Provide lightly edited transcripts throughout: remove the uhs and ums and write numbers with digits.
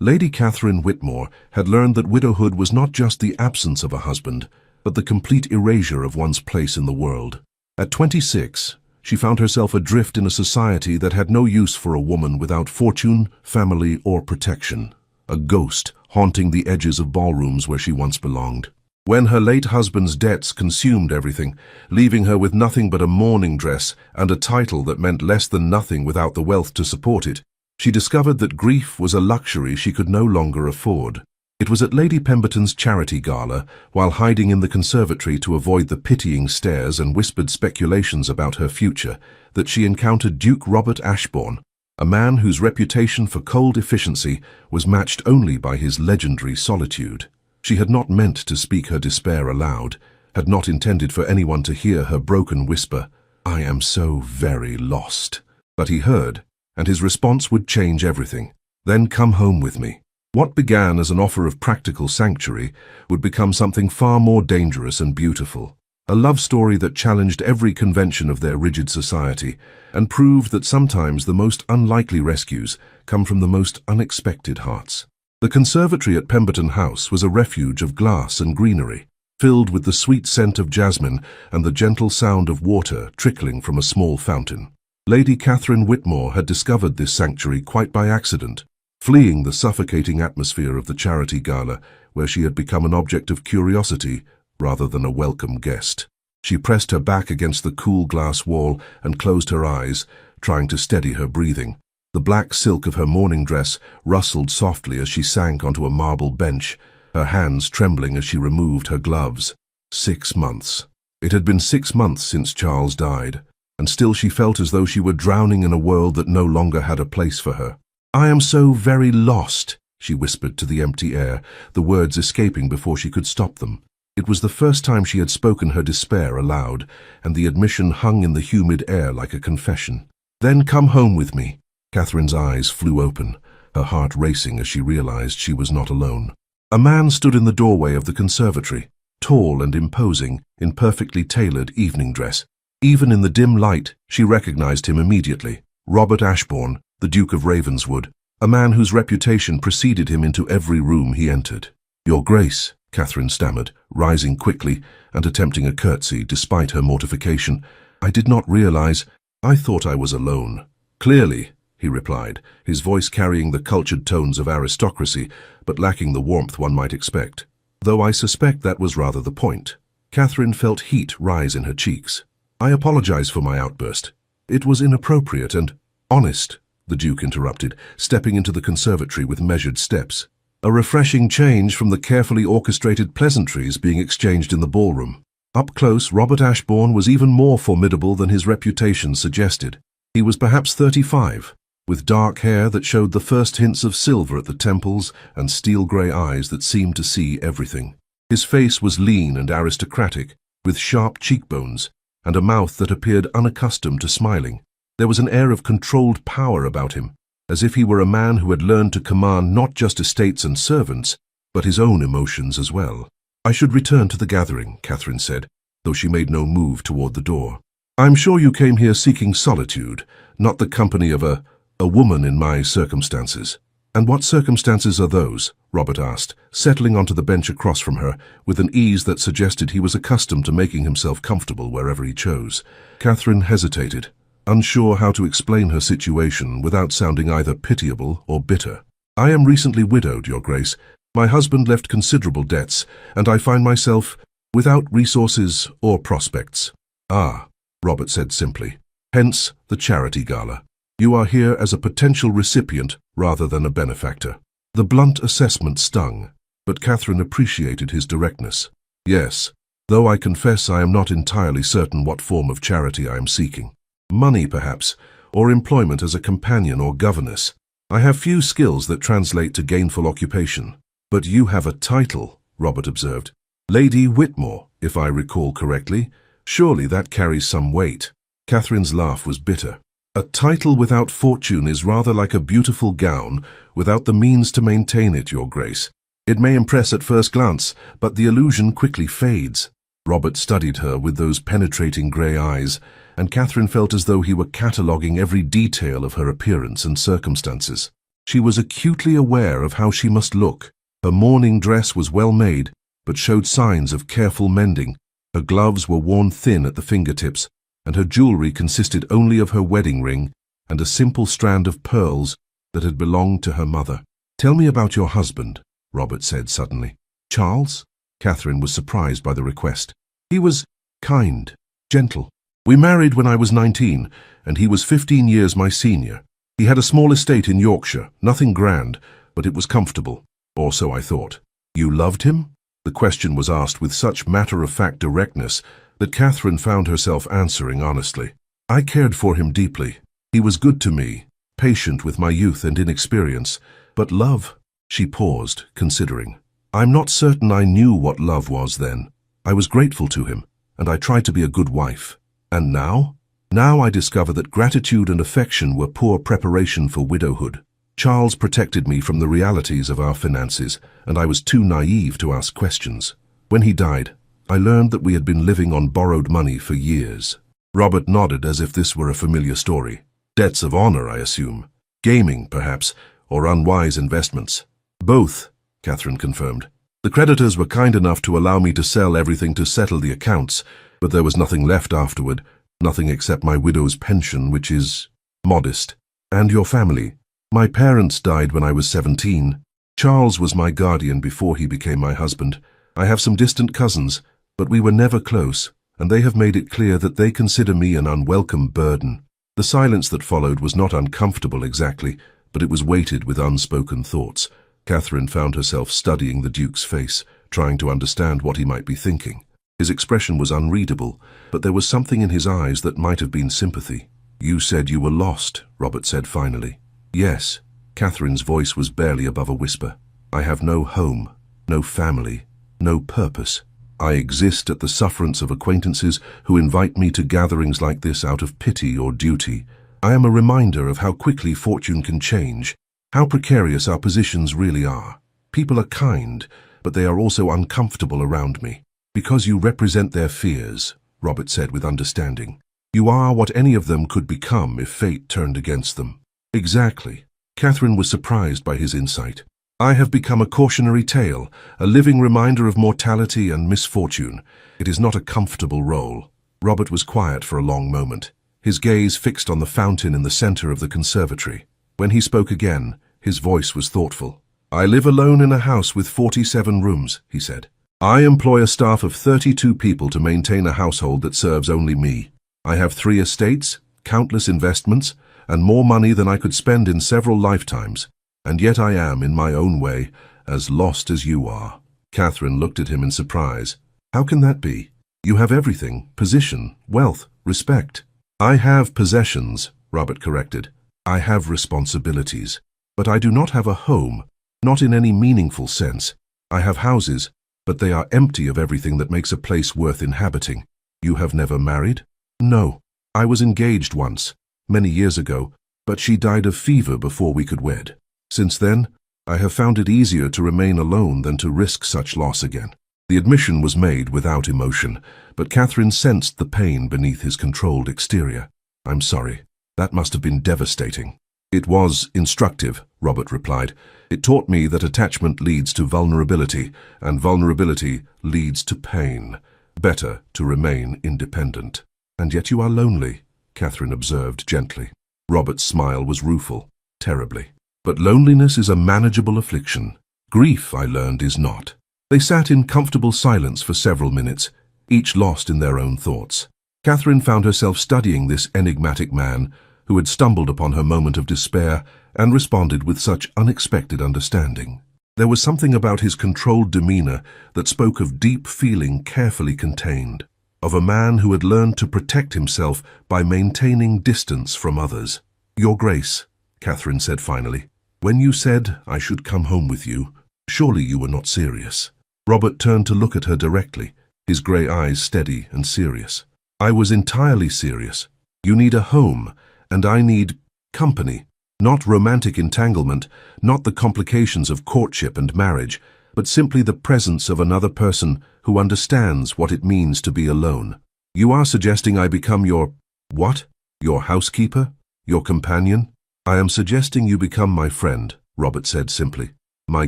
Lady Catherine Whitmore had learned that widowhood was not just the absence of a husband, but the complete erasure of one's place in the world. At 26, she found herself adrift in a society that had no use for a woman without fortune, family, or protection. A ghost haunting the edges of ballrooms where she once belonged. When her late husband's debts consumed everything, leaving her with nothing but a mourning dress and a title that meant less than nothing without the wealth to support it, she discovered that grief was a luxury she could no longer afford. It was at Lady Pemberton's charity gala, while hiding in the conservatory to avoid the pitying stares and whispered speculations about her future, that she encountered Duke Robert Ashbourne, a man whose reputation for cold efficiency was matched only by his legendary solitude. She had not meant to speak her despair aloud, had not intended for anyone to hear her broken whisper, "I am so very lost." But he heard, and his response would change everything. "Then come home with me." What began as an offer of practical sanctuary would become something far more dangerous and beautiful. A love story that challenged every convention of their rigid society and proved that sometimes the most unlikely rescues come from the most unexpected hearts. The conservatory at Pemberton House was a refuge of glass and greenery, filled with the sweet scent of jasmine and the gentle sound of water trickling from a small fountain. Lady Catherine Whitmore had discovered this sanctuary quite by accident, fleeing the suffocating atmosphere of the charity gala, where she had become an object of curiosity rather than a welcome guest. She pressed her back against the cool glass wall and closed her eyes, trying to steady her breathing. The black silk of her morning dress rustled softly as she sank onto a marble bench, her hands trembling as she removed her gloves. 6 months. It had been 6 months since Charles died, and still she felt as though she were drowning in a world that no longer had a place for her. "I am so very lost," she whispered to the empty air, the words escaping before she could stop them. It was the first time she had spoken her despair aloud, and the admission hung in the humid air like a confession. "Then come home with me." Catherine's eyes flew open, her heart racing as she realized she was not alone. A man stood in the doorway of the conservatory, tall and imposing, in perfectly tailored evening dress. Even in the dim light, she recognized him immediately. Robert Ashbourne, the Duke of Ravenswood, a man whose reputation preceded him into every room he entered. "Your Grace," Catherine stammered, rising quickly and attempting a curtsy despite her mortification. "I did not realize. I thought I was alone." "Clearly," he replied, his voice carrying the cultured tones of aristocracy, but lacking the warmth one might expect. Though I suspect that was rather the point. Catherine felt heat rise in her cheeks. "I apologize for my outburst. It was inappropriate and honest," the Duke interrupted, stepping into the conservatory with measured steps. A refreshing change from the carefully orchestrated pleasantries being exchanged in the ballroom. Up close, Robert Ashbourne was even more formidable than his reputation suggested. He was perhaps 35, with dark hair that showed the first hints of silver at the temples and steel-grey eyes that seemed to see everything. His face was lean and aristocratic, with sharp cheekbones, and a mouth that appeared unaccustomed to smiling. There was an air of controlled power about him, as if he were a man who had learned to command not just estates and servants, but his own emotions as well. "I should return to the gathering," Catherine said, though she made no move toward the door. "I'm sure you came here seeking solitude, not the company of a woman in my circumstances." "And what circumstances are those?" Robert asked, settling onto the bench across from her, with an ease that suggested he was accustomed to making himself comfortable wherever he chose. Catherine hesitated, unsure how to explain her situation without sounding either pitiable or bitter. "I am recently widowed, Your Grace. My husband left considerable debts, and I find myself without resources or prospects." "Ah," Robert said simply. "Hence the charity gala. You are here as a potential recipient rather than a benefactor." The blunt assessment stung, but Catherine appreciated his directness. "Yes, though I confess I am not entirely certain what form of charity I am seeking. Money, perhaps, or employment as a companion or governess. I have few skills that translate to gainful occupation." "But you have a title," Robert observed. "Lady Whitmore, if I recall correctly. Surely that carries some weight." Catherine's laugh was bitter. "A title without fortune is rather like a beautiful gown without the means to maintain it, Your Grace. It may impress at first glance, but the illusion quickly fades." Robert studied her with those penetrating grey eyes, and Catherine felt as though he were cataloguing every detail of her appearance and circumstances. She was acutely aware of how she must look. Her mourning dress was well made, but showed signs of careful mending. Her gloves were worn thin at the fingertips, and her jewelry consisted only of her wedding ring and a simple strand of pearls that had belonged to her mother. "Tell me about your husband," Robert said suddenly. "Charles?" Catherine was surprised by the request. "He was kind, gentle. We married when I was 19, and he was 15 years my senior. He had a small estate in Yorkshire, nothing grand, but it was comfortable. Or so I thought." "You loved him?" The question was asked with such matter-of-fact directness that Catherine found herself answering honestly. "I cared for him deeply. He was good to me, patient with my youth and inexperience. But love—" She paused, considering. "I'm not certain I knew what love was then. I was grateful to him, and I tried to be a good wife. And now? Now I discover that gratitude and affection were poor preparation for widowhood. Charles protected me from the realities of our finances, and I was too naive to ask questions. When he died, I learned that we had been living on borrowed money for years." Robert nodded as if this were a familiar story. "Debts of honor, I assume. Gaming, perhaps, or unwise investments." "Both," Catherine confirmed. "The creditors were kind enough to allow me to sell everything to settle the accounts, but there was nothing left afterward, nothing except my widow's pension, which is modest." "And your family?" "My parents died when I was 17. Charles was my guardian before he became my husband. I have some distant cousins, but we were never close, and they have made it clear that they consider me an unwelcome burden." The silence that followed was not uncomfortable exactly, but it was weighted with unspoken thoughts. Catherine found herself studying the Duke's face, trying to understand what he might be thinking. His expression was unreadable, but there was something in his eyes that might have been sympathy. "You said you were lost," Robert said finally. "Yes." Catherine's voice was barely above a whisper. "I have no home, no family, no purpose. I exist at the sufferance of acquaintances who invite me to gatherings like this out of pity or duty. I am a reminder of how quickly fortune can change, how precarious our positions really are. People are kind, but they are also uncomfortable around me. Because you represent their fears," Robert said with understanding. "You are what any of them could become if fate turned against them." "Exactly." Catherine was surprised by his insight. "I have become a cautionary tale, a living reminder of mortality and misfortune. It is not a comfortable role." Robert was quiet for a long moment, his gaze fixed on the fountain in the center of the conservatory. When he spoke again, his voice was thoughtful. "I live alone in a house with 47 rooms, he said. "I employ a staff of 32 people to maintain a household that serves only me. I have 3 estates, countless investments, and more money than I could spend in several lifetimes. And yet I am, in my own way, as lost as you are." Catherine looked at him in surprise. "How can that be? You have everything, position, wealth, respect." "I have possessions," Robert corrected. "I have responsibilities. But I do not have a home, not in any meaningful sense. I have houses, but they are empty of everything that makes a place worth inhabiting." "You have never married?" "No. I was engaged once, many years ago, but she died of fever before we could wed. Since then, I have found it easier to remain alone than to risk such loss again." The admission was made without emotion, but Catherine sensed the pain beneath his controlled exterior. "I'm sorry. That must have been devastating." "It was instructive," Robert replied. "It taught me that attachment leads to vulnerability, and vulnerability leads to pain. Better to remain independent." "And yet you are lonely," Catherine observed gently. Robert's smile was rueful, terribly. "But loneliness is a manageable affliction. Grief, I learned, is not." They sat in comfortable silence for several minutes, each lost in their own thoughts. Catherine found herself studying this enigmatic man who had stumbled upon her moment of despair and responded with such unexpected understanding. There was something about his controlled demeanor that spoke of deep feeling carefully contained, of a man who had learned to protect himself by maintaining distance from others. "Your Grace," Catherine said finally, "when you said I should come home with you, surely you were not serious." Robert turned to look at her directly, his grey eyes steady and serious. "I was entirely serious. You need a home, and I need company. Not romantic entanglement, not the complications of courtship and marriage, but simply the presence of another person who understands what it means to be alone. You are suggesting I become your what? Your housekeeper? Your companion?" I am suggesting you become my friend, Robert said simply. My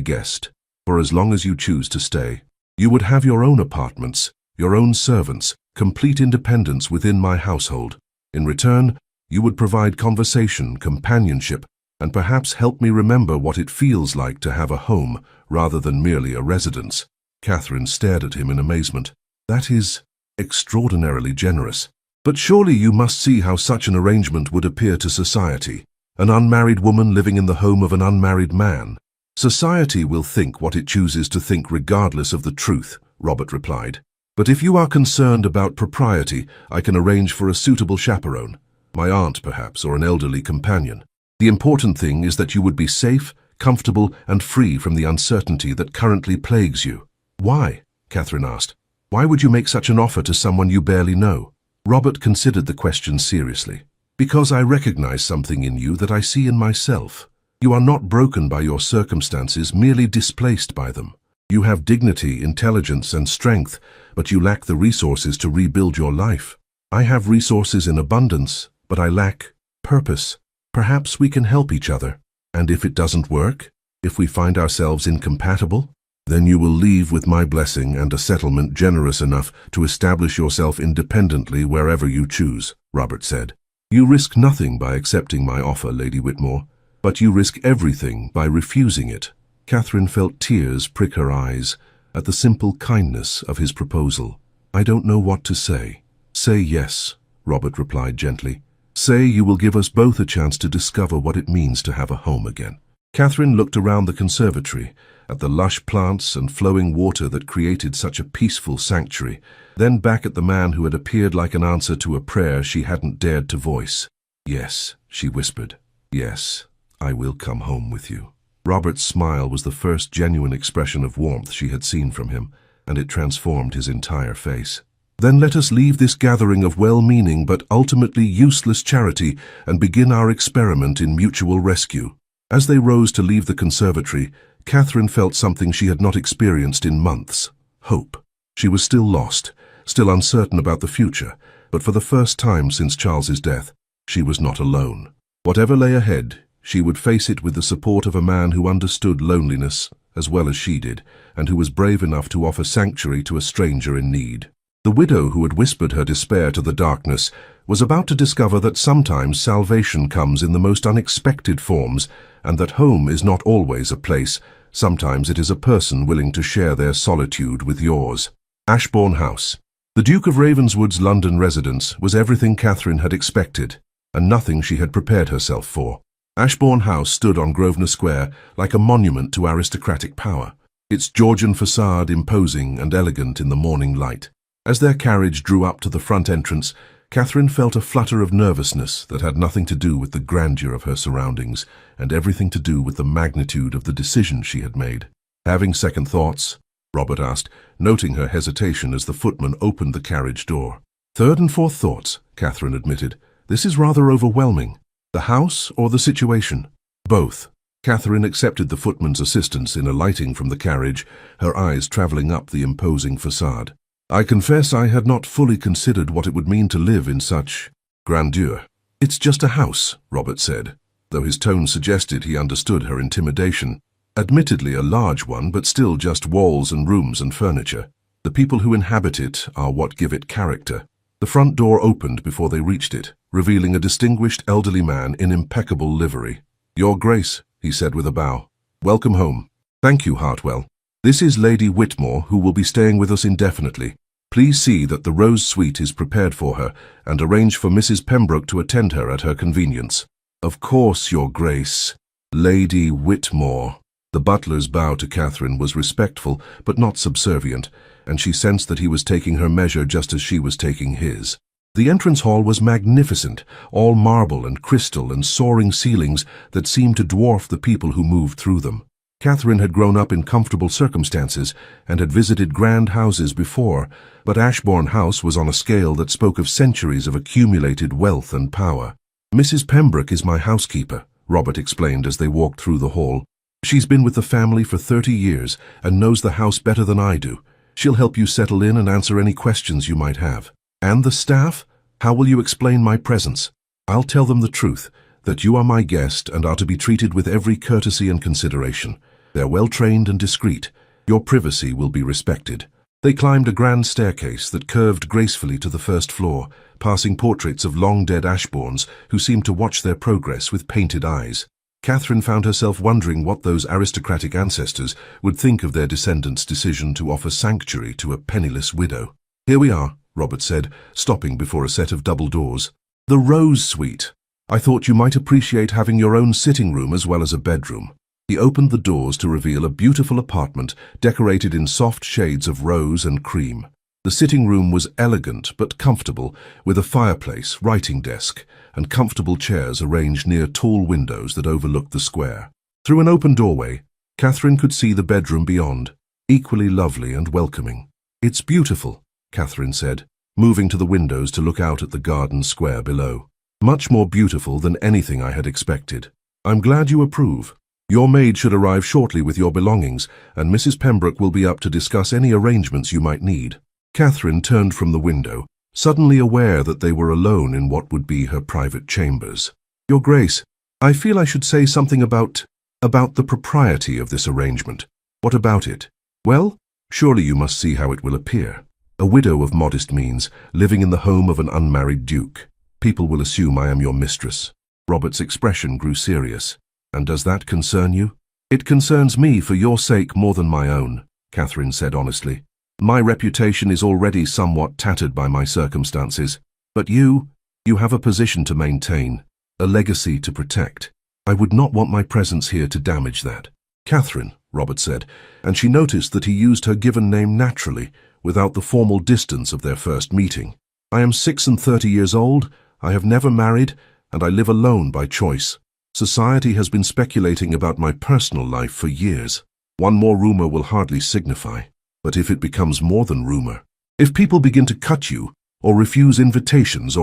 guest, for as long as you choose to stay. You would have your own apartments, your own servants, complete independence within my household. In return, you would provide conversation, companionship, and perhaps help me remember what it feels like to have a home rather than merely a residence. Catherine stared at him in amazement. That is extraordinarily generous. But surely you must see how such an arrangement would appear to society. An unmarried woman living in the home of an unmarried man. Society will think what it chooses to think regardless of the truth, Robert replied. But if you are concerned about propriety, I can arrange for a suitable chaperone. My aunt, perhaps, or an elderly companion. The important thing is that you would be safe, comfortable, and free from the uncertainty that currently plagues you. Why? Catherine asked. Why would you make such an offer to someone you barely know? Robert considered the question seriously. Because I recognize something in you that I see in myself. You are not broken by your circumstances, merely displaced by them. You have dignity, intelligence, and strength, but you lack the resources to rebuild your life. I have resources in abundance, but I lack purpose. Perhaps we can help each other. And if it doesn't work, if we find ourselves incompatible, then you will leave with my blessing and a settlement generous enough to establish yourself independently wherever you choose, Robert said. You risk nothing by accepting my offer, Lady Whitmore, but you risk everything by refusing it. Catherine felt tears prick her eyes at the simple kindness of his proposal. I don't know what to say. Say yes, Robert replied gently. Say you will give us both a chance to discover what it means to have a home again. Catherine looked around the conservatory, at the lush plants and flowing water that created such a peaceful sanctuary, then back at the man who had appeared like an answer to a prayer she hadn't dared to voice. Yes, she whispered. Yes, I will come home with you. Robert's smile was the first genuine expression of warmth she had seen from him, and it transformed his entire face. Then let us leave this gathering of well-meaning but ultimately useless charity and begin our experiment in mutual rescue. As they rose to leave the conservatory, Catherine felt something she had not experienced in months. Hope. She was still lost, still uncertain about the future, but for the first time since Charles's death, she was not alone. Whatever lay ahead, she would face it with the support of a man who understood loneliness as well as she did, and who was brave enough to offer sanctuary to a stranger in need. The widow who had whispered her despair to the darkness was about to discover that sometimes salvation comes in the most unexpected forms, and that home is not always a place, sometimes it is a person willing to share their solitude with yours. Ashbourne House. The Duke of Ravenswood's London residence was everything Catherine had expected, and nothing she had prepared herself for. Ashbourne House stood on Grosvenor Square like a monument to aristocratic power, its Georgian facade imposing and elegant in the morning light. As their carriage drew up to the front entrance, Catherine felt a flutter of nervousness that had nothing to do with the grandeur of her surroundings and everything to do with the magnitude of the decision she had made. Having second thoughts? Robert asked, noting her hesitation as the footman opened the carriage door. Third and fourth thoughts, Catherine admitted. This is rather overwhelming. The house or the situation? Both. Catherine accepted the footman's assistance in alighting from the carriage, her eyes travelling up the imposing facade. I confess I had not fully considered what it would mean to live in such grandeur. It's just a house, Robert said, though his tone suggested he understood her intimidation. Admittedly a large one, but still just walls and rooms and furniture. The people who inhabit it are what give it character. The front door opened before they reached it, revealing a distinguished elderly man in impeccable livery. Your Grace, he said with a bow. Welcome home. Thank you, Hartwell. This is Lady Whitmore, who will be staying with us indefinitely. Please see that the Rose Suite is prepared for her, and arrange for Mrs. Pembroke to attend her at her convenience. Of course, Your Grace. Lady Whitmore. The butler's bow to Catherine was respectful, but not subservient, and she sensed that he was taking her measure just as she was taking his. The entrance hall was magnificent, all marble and crystal and soaring ceilings that seemed to dwarf the people who moved through them. Catherine had grown up in comfortable circumstances and had visited grand houses before, but Ashbourne House was on a scale that spoke of centuries of accumulated wealth and power. Mrs. Pembroke is my housekeeper, Robert explained as they walked through the hall. She's been with the family for 30 years and knows the house better than I do. She'll help you settle in and answer any questions you might have. And the staff? How will you explain my presence? I'll tell them the truth. that you are my guest and are to be treated with every courtesy and consideration. They're well-trained and discreet. Your privacy will be respected." They climbed a grand staircase that curved gracefully to the first floor, passing portraits of long-dead Ashbournes who seemed to watch their progress with painted eyes. Catherine found herself wondering what those aristocratic ancestors would think of their descendants' decision to offer sanctuary to a penniless widow. "Here we are," Robert said, stopping before a set of double doors. "The Rose Suite. I thought you might appreciate having your own sitting room as well as a bedroom." He opened the doors to reveal a beautiful apartment decorated in soft shades of rose and cream. The sitting room was elegant but comfortable, with a fireplace, writing desk, and comfortable chairs arranged near tall windows that overlooked the square. Through an open doorway, Catherine could see the bedroom beyond, equally lovely and welcoming. "It's beautiful," Catherine said, moving to the windows to look out at the garden square below. "Much more beautiful than anything I had expected. I'm glad you approve. Your maid should arrive shortly with your belongings, and Mrs. Pembroke will be up to discuss any arrangements you might need." Catherine turned from the window, suddenly aware that they were alone in what would be her private chambers. "Your Grace, I feel I should say something about the propriety of this arrangement." "What about it?" "Well, surely you must see how it will appear. A widow of modest means, living in the home of an unmarried duke. People will assume I am your mistress." Robert's expression grew serious. "And does that concern you?" "It concerns me for your sake more than my own," Catherine said honestly. "My reputation is already somewhat tattered by my circumstances. But you have a position to maintain, a legacy to protect. I would not want my presence here to damage that." "Catherine," Robert said, and she noticed that he used her given name naturally, without the formal distance of their first meeting. "I am 36 years old, I have never married, and I live alone by choice. Society has been speculating about my personal life for years. One more rumor will hardly signify. But if it becomes more than rumor, if people begin to cut you, or refuse invitations,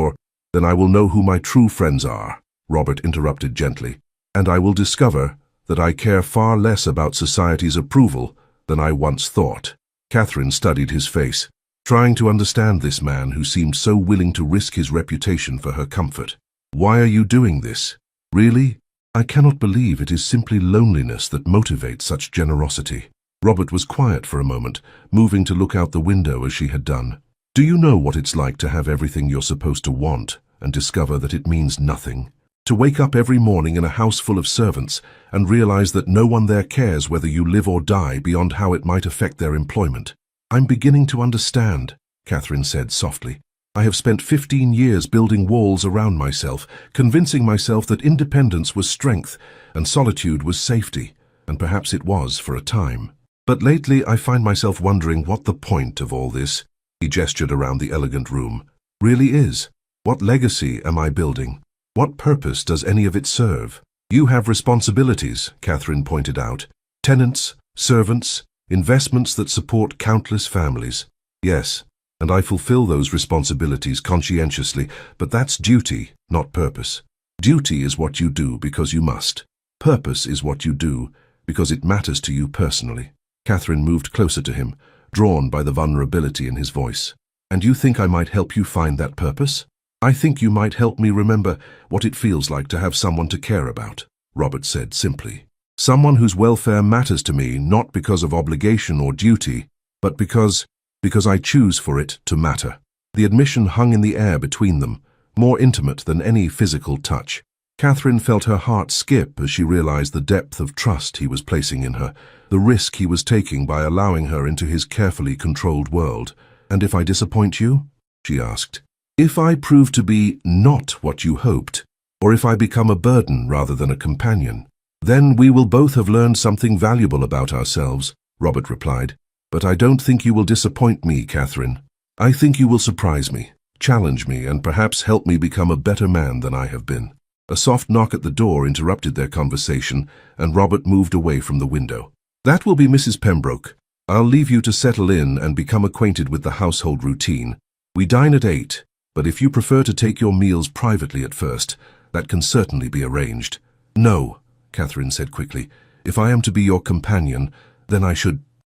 then I will know who my true friends are," Robert interrupted gently, "and I will discover that I care far less about society's approval than I once thought." Catherine studied his face, trying to understand this man who seemed so willing to risk his reputation for her comfort. "Why are you doing this? Really? I cannot believe it is simply loneliness that motivates such generosity." Robert was quiet for a moment, moving to look out the window as she had done. "Do you know what it's like to have everything you're supposed to want and discover that it means nothing? To wake up every morning in a house full of servants and realize that no one there cares whether you live or die beyond how it might affect their employment?" "I'm beginning to understand," Catherine said softly. "I have spent 15 years building walls around myself, convincing myself that independence was strength and solitude was safety, and perhaps it was for a time. But lately I find myself wondering what the point of all this," he gestured around the elegant room, "really is. What legacy am I building? What purpose does any of it serve?" "You have responsibilities," Catherine pointed out. "Tenants, servants, investments that support countless families." "Yes, and I fulfill those responsibilities conscientiously, but that's duty, not purpose. Duty is what you do because you must. Purpose is what you do because it matters to you personally." Catherine moved closer to him, drawn by the vulnerability in his voice. "And you think I might help you find that purpose?" "I think you might help me remember what it feels like to have someone to care about," Robert said simply. "Someone whose welfare matters to me not because of obligation or duty, but because I choose for it to matter." The admission hung in the air between them, more intimate than any physical touch. Catherine felt her heart skip as she realized the depth of trust he was placing in her, the risk he was taking by allowing her into his carefully controlled world. "And if I disappoint you?" she asked. "If I prove to be not what you hoped, or if I become a burden rather than a companion, then we will both have learned something valuable about ourselves," Robert replied. "But I don't think you will disappoint me, Catherine. I think you will surprise me, challenge me, and perhaps help me become a better man than I have been." A soft knock at the door interrupted their conversation, and Robert moved away from the window. "That will be Mrs. Pembroke. I'll leave you to settle in and become acquainted with the household routine. We dine at 8, but if you prefer to take your meals privately at first, that can certainly be arranged." "No," Catherine said quickly. "If I am to be your companion, then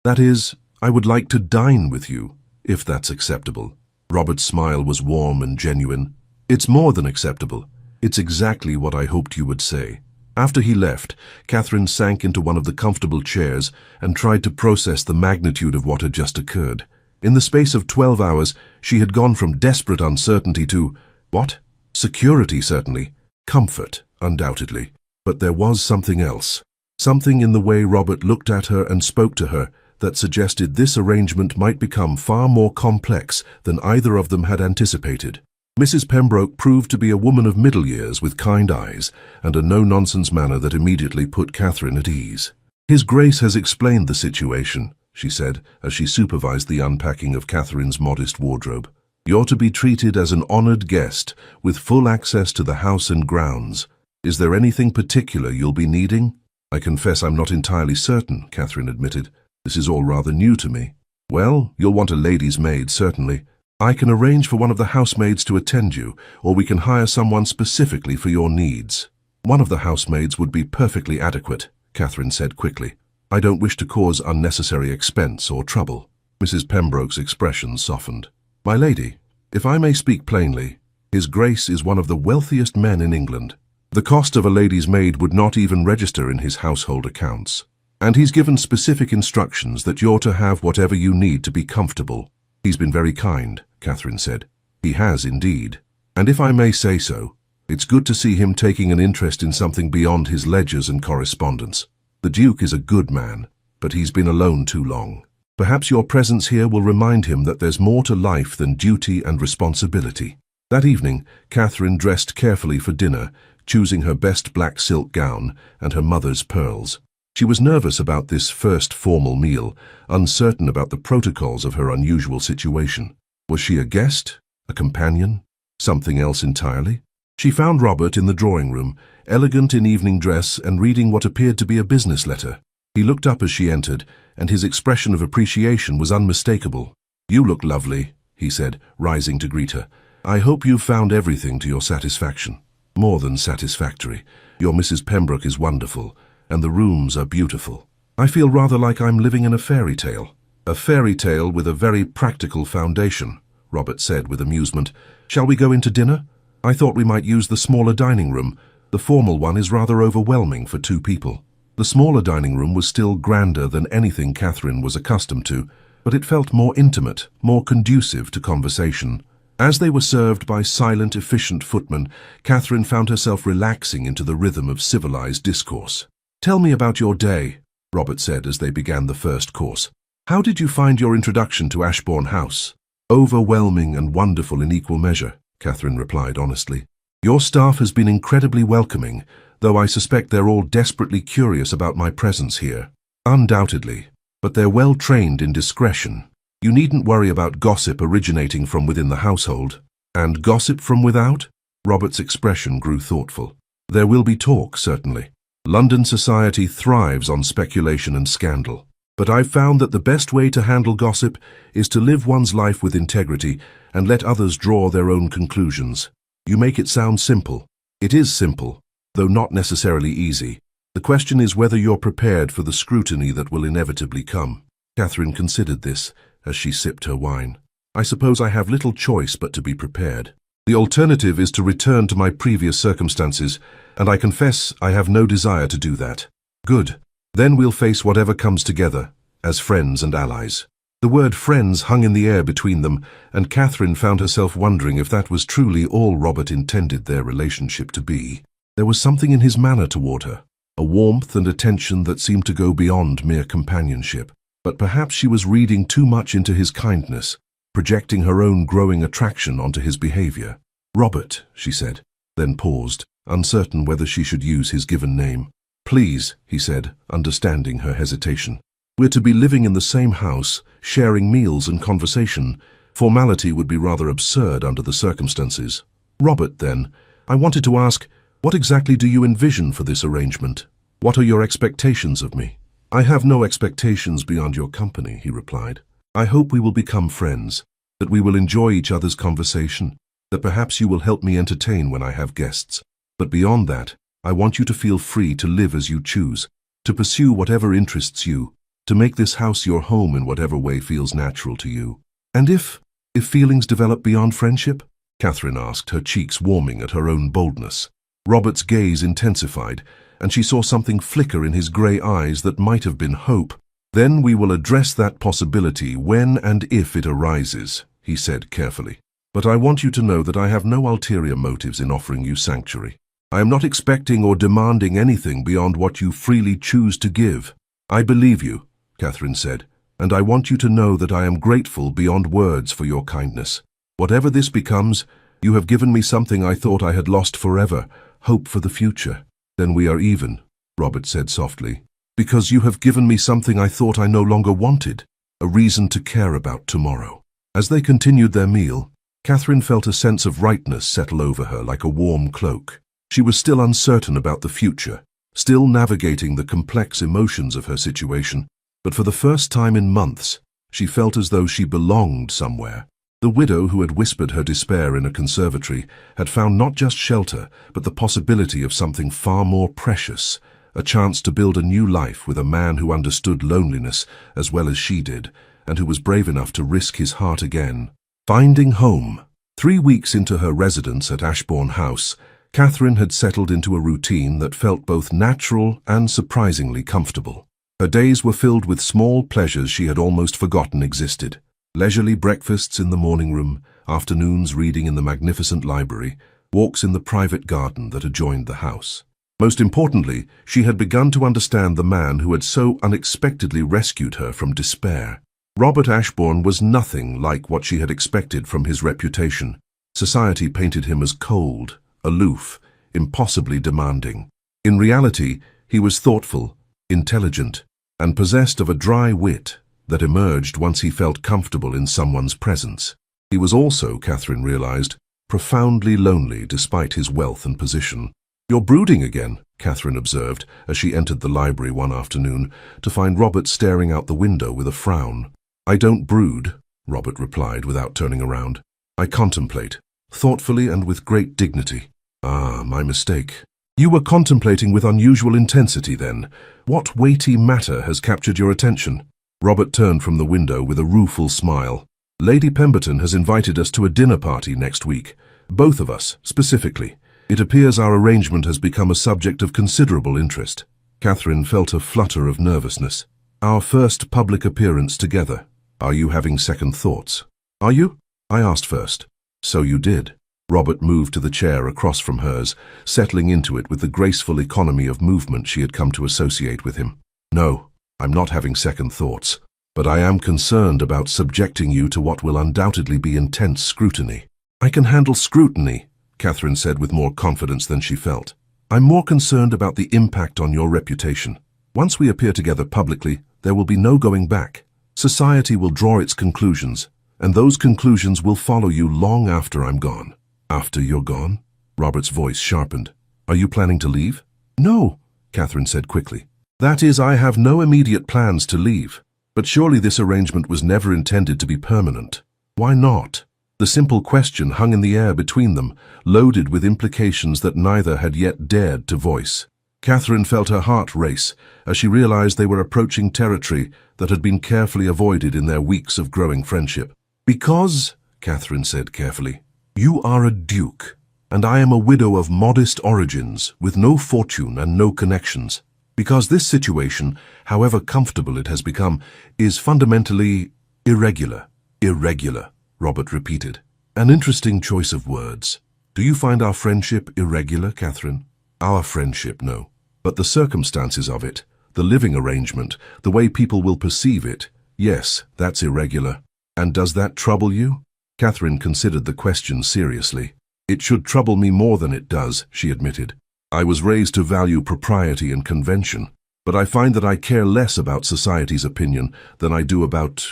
that is, I would like to dine with you, if that's acceptable." Robert's smile was warm and genuine. "It's more than acceptable. It's exactly what I hoped you would say. After he left, Catherine sank into one of the comfortable chairs and tried to process the magnitude of what had just occurred. In the space of 12 hours, she had gone from desperate uncertainty to, what? Security, certainly. Comfort, undoubtedly. But there was something else. Something in the way Robert looked at her and spoke to her that suggested this arrangement might become far more complex than either of them had anticipated. Mrs. Pembroke proved to be a woman of middle years with kind eyes and a no-nonsense manner that immediately put Catherine at ease. "His Grace has explained the situation," she said as she supervised the unpacking of Catherine's modest wardrobe. "You're to be treated as an honored guest with full access to the house and grounds. Is there anything particular you'll be needing?" "I confess I'm not entirely certain," Catherine admitted. "This is all rather new to me." "Well, you'll want a lady's maid, certainly. I can arrange for one of the housemaids to attend you, or we can hire someone specifically for your needs." "One of the housemaids would be perfectly adequate," Catherine said quickly. "I don't wish to cause unnecessary expense or trouble." Mrs. Pembroke's expression softened. "My lady, if I may speak plainly, His Grace is one of the wealthiest men in England. The cost of a lady's maid would not even register in his household accounts. And he's given specific instructions that you're to have whatever you need to be comfortable." "He's been very kind," Catherine said. "He has indeed. And if I may say so, it's good to see him taking an interest in something beyond his ledgers and correspondence. The Duke is a good man, but he's been alone too long. Perhaps your presence here will remind him that there's more to life than duty and responsibility." That evening, Catherine dressed carefully for dinner, choosing her best black silk gown and her mother's pearls. She was nervous about this first formal meal, uncertain about the protocols of her unusual situation. Was she a guest? A companion? Something else entirely? She found Robert in the drawing room, elegant in evening dress and reading what appeared to be a business letter. He looked up as she entered, and his expression of appreciation was unmistakable. "You look lovely," he said, rising to greet her. "I hope you've found everything to your satisfaction." "More than satisfactory. Your Mrs. Pembroke is wonderful, and the rooms are beautiful. I feel rather like I'm living in a fairy tale." "A fairy tale with a very practical foundation," Robert said with amusement. "Shall we go into dinner? I thought we might use the smaller dining room. The formal one is rather overwhelming for 2 people." The smaller dining room was still grander than anything Catherine was accustomed to, but it felt more intimate, more conducive to conversation. As they were served by silent, efficient footmen, Catherine found herself relaxing into the rhythm of civilized discourse. "Tell me about your day," Robert said as they began the first course. "How did you find your introduction to Ashbourne House?" "Overwhelming and wonderful in equal measure," Catherine replied honestly. "Your staff has been incredibly welcoming, though I suspect they're all desperately curious about my presence here." "Undoubtedly, but they're well trained in discretion. You needn't worry about gossip originating from within the household." "And gossip from without?" Robert's expression grew thoughtful. "There will be talk, certainly. London society thrives on speculation and scandal. But I've found that the best way to handle gossip is to live one's life with integrity and let others draw their own conclusions. You make it sound simple. It is simple, though not necessarily easy. The question is whether you're prepared for the scrutiny that will inevitably come." Catherine considered this as she sipped her wine. "I suppose I have little choice but to be prepared. The alternative is to return to my previous circumstances, and I confess I have no desire to do that." "Good. Then we'll face whatever comes together, as friends and allies." The word friends hung in the air between them, and Catherine found herself wondering if that was truly all Robert intended their relationship to be. There was something in his manner toward her, a warmth and attention that seemed to go beyond mere companionship. But perhaps she was reading too much into his kindness, projecting her own growing attraction onto his behavior. "Robert," she said, then paused, uncertain whether she should use his given name. "Please," he said, understanding her hesitation. "We're to be living in the same house, sharing meals and conversation. Formality would be rather absurd under the circumstances." "Robert, then, I wanted to ask, what exactly do you envision for this arrangement? What are your expectations of me?" "I have no expectations beyond your company," he replied. "I hope we will become friends, that we will enjoy each other's conversation, that perhaps you will help me entertain when I have guests. But beyond that, I want you to feel free to live as you choose, to pursue whatever interests you, to make this house your home in whatever way feels natural to you." "And if feelings develop beyond friendship?" Catherine asked, her cheeks warming at her own boldness. Robert's gaze intensified, and she saw something flicker in his grey eyes that might have been hope. "Then we will address that possibility when and if it arises," he said carefully. "But I want you to know that I have no ulterior motives in offering you sanctuary. I am not expecting or demanding anything beyond what you freely choose to give." "I believe you," Catherine said, "and I want you to know that I am grateful beyond words for your kindness. Whatever this becomes, you have given me something I thought I had lost forever, hope for the future." "Then we are even," Robert said softly, "because you have given me something I thought I no longer wanted, a reason to care about tomorrow." As they continued their meal, Catherine felt a sense of rightness settle over her like a warm cloak. She was still uncertain about the future, still navigating the complex emotions of her situation, but for the first time in months, she felt as though she belonged somewhere. The widow who had whispered her despair in a conservatory had found not just shelter, but the possibility of something far more precious, a chance to build a new life with a man who understood loneliness as well as she did, and who was brave enough to risk his heart again. Finding home. 3 weeks into her residence at Ashbourne House, Catherine had settled into a routine that felt both natural and surprisingly comfortable. Her days were filled with small pleasures she had almost forgotten existed. Leisurely breakfasts in the morning room, afternoons reading in the magnificent library, walks in the private garden that adjoined the house. Most importantly, she had begun to understand the man who had so unexpectedly rescued her from despair. Robert Ashbourne was nothing like what she had expected from his reputation. Society painted him as cold, aloof, impossibly demanding. In reality, he was thoughtful, intelligent, and possessed of a dry wit that emerged once he felt comfortable in someone's presence. He was also, Catherine realized, profoundly lonely despite his wealth and position. "You're brooding again," Catherine observed as she entered the library one afternoon to find Robert staring out the window with a frown. "I don't brood," Robert replied without turning around. "I contemplate, thoughtfully and with great dignity." "Ah, my mistake." "You were contemplating with unusual intensity then. What weighty matter has captured your attention?" Robert turned from the window with a rueful smile. "Lady Pemberton has invited us to a dinner party next week. Both of us, specifically. It appears our arrangement has become a subject of considerable interest." Catherine felt a flutter of nervousness. "Our first public appearance together. Are you having second thoughts?" "Are you?" "I asked first." "So you did." Robert moved to the chair across from hers, settling into it with the graceful economy of movement she had come to associate with him. "No, I'm not having second thoughts, but I am concerned about subjecting you to what will undoubtedly be intense scrutiny." "I can handle scrutiny," Catherine said with more confidence than she felt. "I'm more concerned about the impact on your reputation. Once we appear together publicly, there will be no going back. Society will draw its conclusions, and those conclusions will follow you long after I'm gone." "After you're gone?" Robert's voice sharpened. "Are you planning to leave?" "No," Catherine said quickly. "That is, I have no immediate plans to leave. But surely this arrangement was never intended to be permanent." "Why not?" The simple question hung in the air between them, loaded with implications that neither had yet dared to voice. Catherine felt her heart race as she realized they were approaching territory that had been carefully avoided in their weeks of growing friendship. "Because," Catherine said carefully, "you are a duke, and I am a widow of modest origins, with no fortune and no connections. Because this situation, however comfortable it has become, is fundamentally irregular." "Irregular," Robert repeated. "An interesting choice of words. Do you find our friendship irregular, Catherine?" "Our friendship, no. But the circumstances of it, the living arrangement, the way people will perceive it, yes, that's irregular." "And does that trouble you?" Catherine considered the question seriously. "It should trouble me more than it does," she admitted. "I was raised to value propriety and convention, but I find that I care less about society's opinion than I do about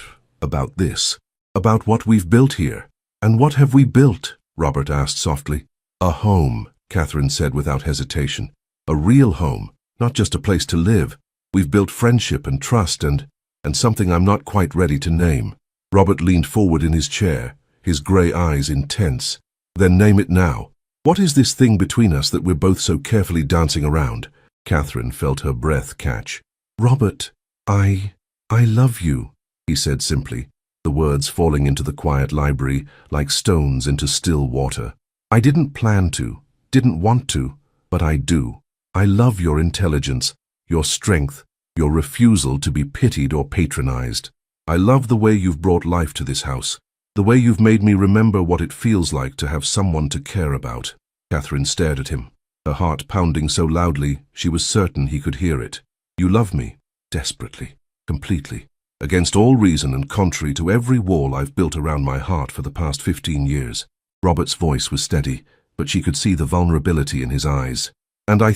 this. About what we've built here." "And what have we built?" Robert asked softly. "A home," Catherine said without hesitation. "A real home, not just a place to live. We've built friendship and trust and something I'm not quite ready to name." Robert leaned forward in his chair, his grey eyes intense. "Then name it now. What is this thing between us that we're both so carefully dancing around?" Catherine felt her breath catch. "Robert, I love you," he said simply, the words falling into the quiet library like stones into still water. "I didn't plan to, didn't want to, but I do. I love your intelligence, your strength, your refusal to be pitied or patronized. I love the way you've brought life to this house, the way you've made me remember what it feels like to have someone to care about." Catherine stared at him, her heart pounding so loudly she was certain he could hear it. "You love me, desperately, completely, against all reason and contrary to every wall I've built around my heart for the past 15 years. Robert's voice was steady, but she could see the vulnerability in his eyes. "And I